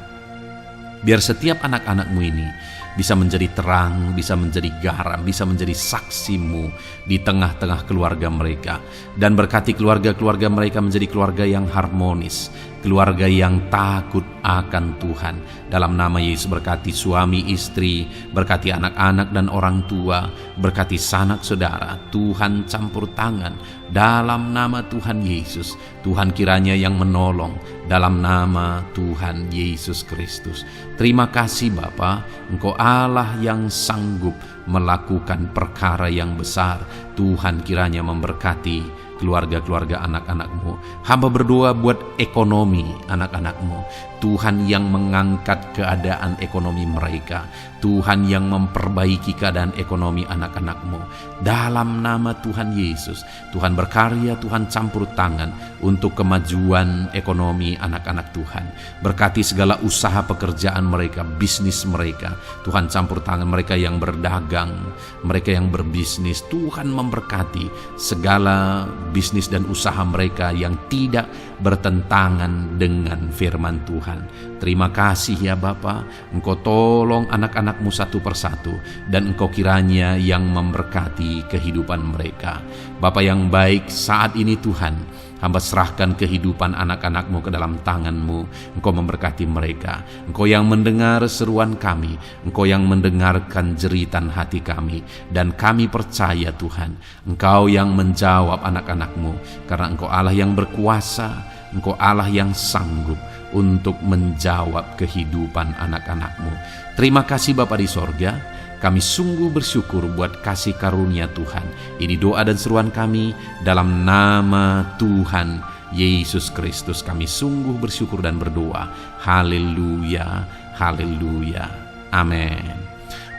Biar setiap anak-anak-Mu ini bisa menjadi terang, bisa menjadi garam, bisa menjadi saksi-Mu di tengah-tengah keluarga mereka. Dan berkati keluarga-keluarga mereka menjadi keluarga yang harmonis, keluarga yang takut akan Tuhan. Dalam nama Yesus berkati suami istri, berkati anak-anak dan orang tua, berkati sanak saudara. Tuhan campur tangan dalam nama Tuhan Yesus. Tuhan kiranya yang menolong dalam nama Tuhan Yesus Kristus. Terima kasih Bapa, Engkau Allah yang sanggup melakukan perkara yang besar. Tuhan kiranya memberkati keluarga-keluarga anak-anak-Mu. Hamba berdoa buat ekonomi anak-anak-Mu. Tuhan yang mengangkat keadaan ekonomi mereka. Tuhan yang memperbaiki keadaan ekonomi anak-anak-Mu. Dalam nama Tuhan Yesus, Tuhan berkarya, Tuhan campur tangan untuk kemajuan ekonomi anak-anak Tuhan. Berkati segala usaha pekerjaan mereka, bisnis mereka. Tuhan campur tangan mereka yang berdagang, mereka yang berbisnis. Tuhan memberkati segala bisnis dan usaha mereka yang tidak bertentangan dengan firman Tuhan. Terima kasih ya Bapa, Engkau tolong anak-anak-Mu satu persatu, dan Engkau kiranya yang memberkati kehidupan mereka. Bapa yang baik, saat ini Tuhan, hamba serahkan kehidupan anak-anak-Mu ke dalam tangan-Mu. Engkau memberkati mereka. Engkau yang mendengar seruan kami, Engkau yang mendengarkan jeritan hati kami, dan kami percaya Tuhan, Engkau yang menjawab anak-anak-Mu, karena Engkau Allah yang berkuasa, Engkau Allah yang sanggup untuk menjawab kehidupan anak-anak-Mu. Terima kasih Bapa di sorga. Kami sungguh bersyukur buat kasih karunia Tuhan. Ini doa dan seruan kami dalam nama Tuhan Yesus Kristus. Kami sungguh bersyukur dan berdoa. Haleluya, haleluya, amin.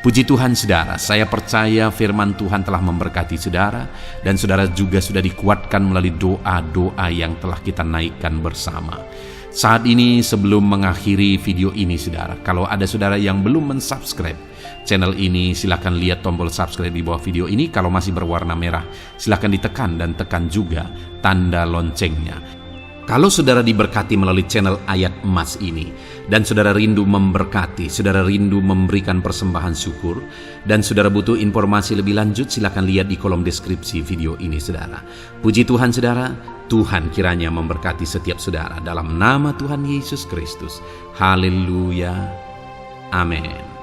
Puji Tuhan saudara, saya percaya firman Tuhan telah memberkati saudara, dan saudara juga sudah dikuatkan melalui doa-doa yang telah kita naikkan bersama. Saat ini sebelum mengakhiri video ini saudara, kalau ada saudara yang belum mensubscribe channel ini, silakan lihat tombol subscribe di bawah video ini. Kalau masih berwarna merah, silakan ditekan dan tekan juga tanda loncengnya. Kalau saudara diberkati melalui channel Ayat Emas ini, dan saudara rindu memberkati, saudara rindu memberikan persembahan syukur, dan saudara butuh informasi lebih lanjut, silakan lihat di kolom deskripsi video ini saudara. Puji Tuhan saudara, Tuhan kiranya memberkati setiap saudara dalam nama Tuhan Yesus Kristus. Haleluya, amin.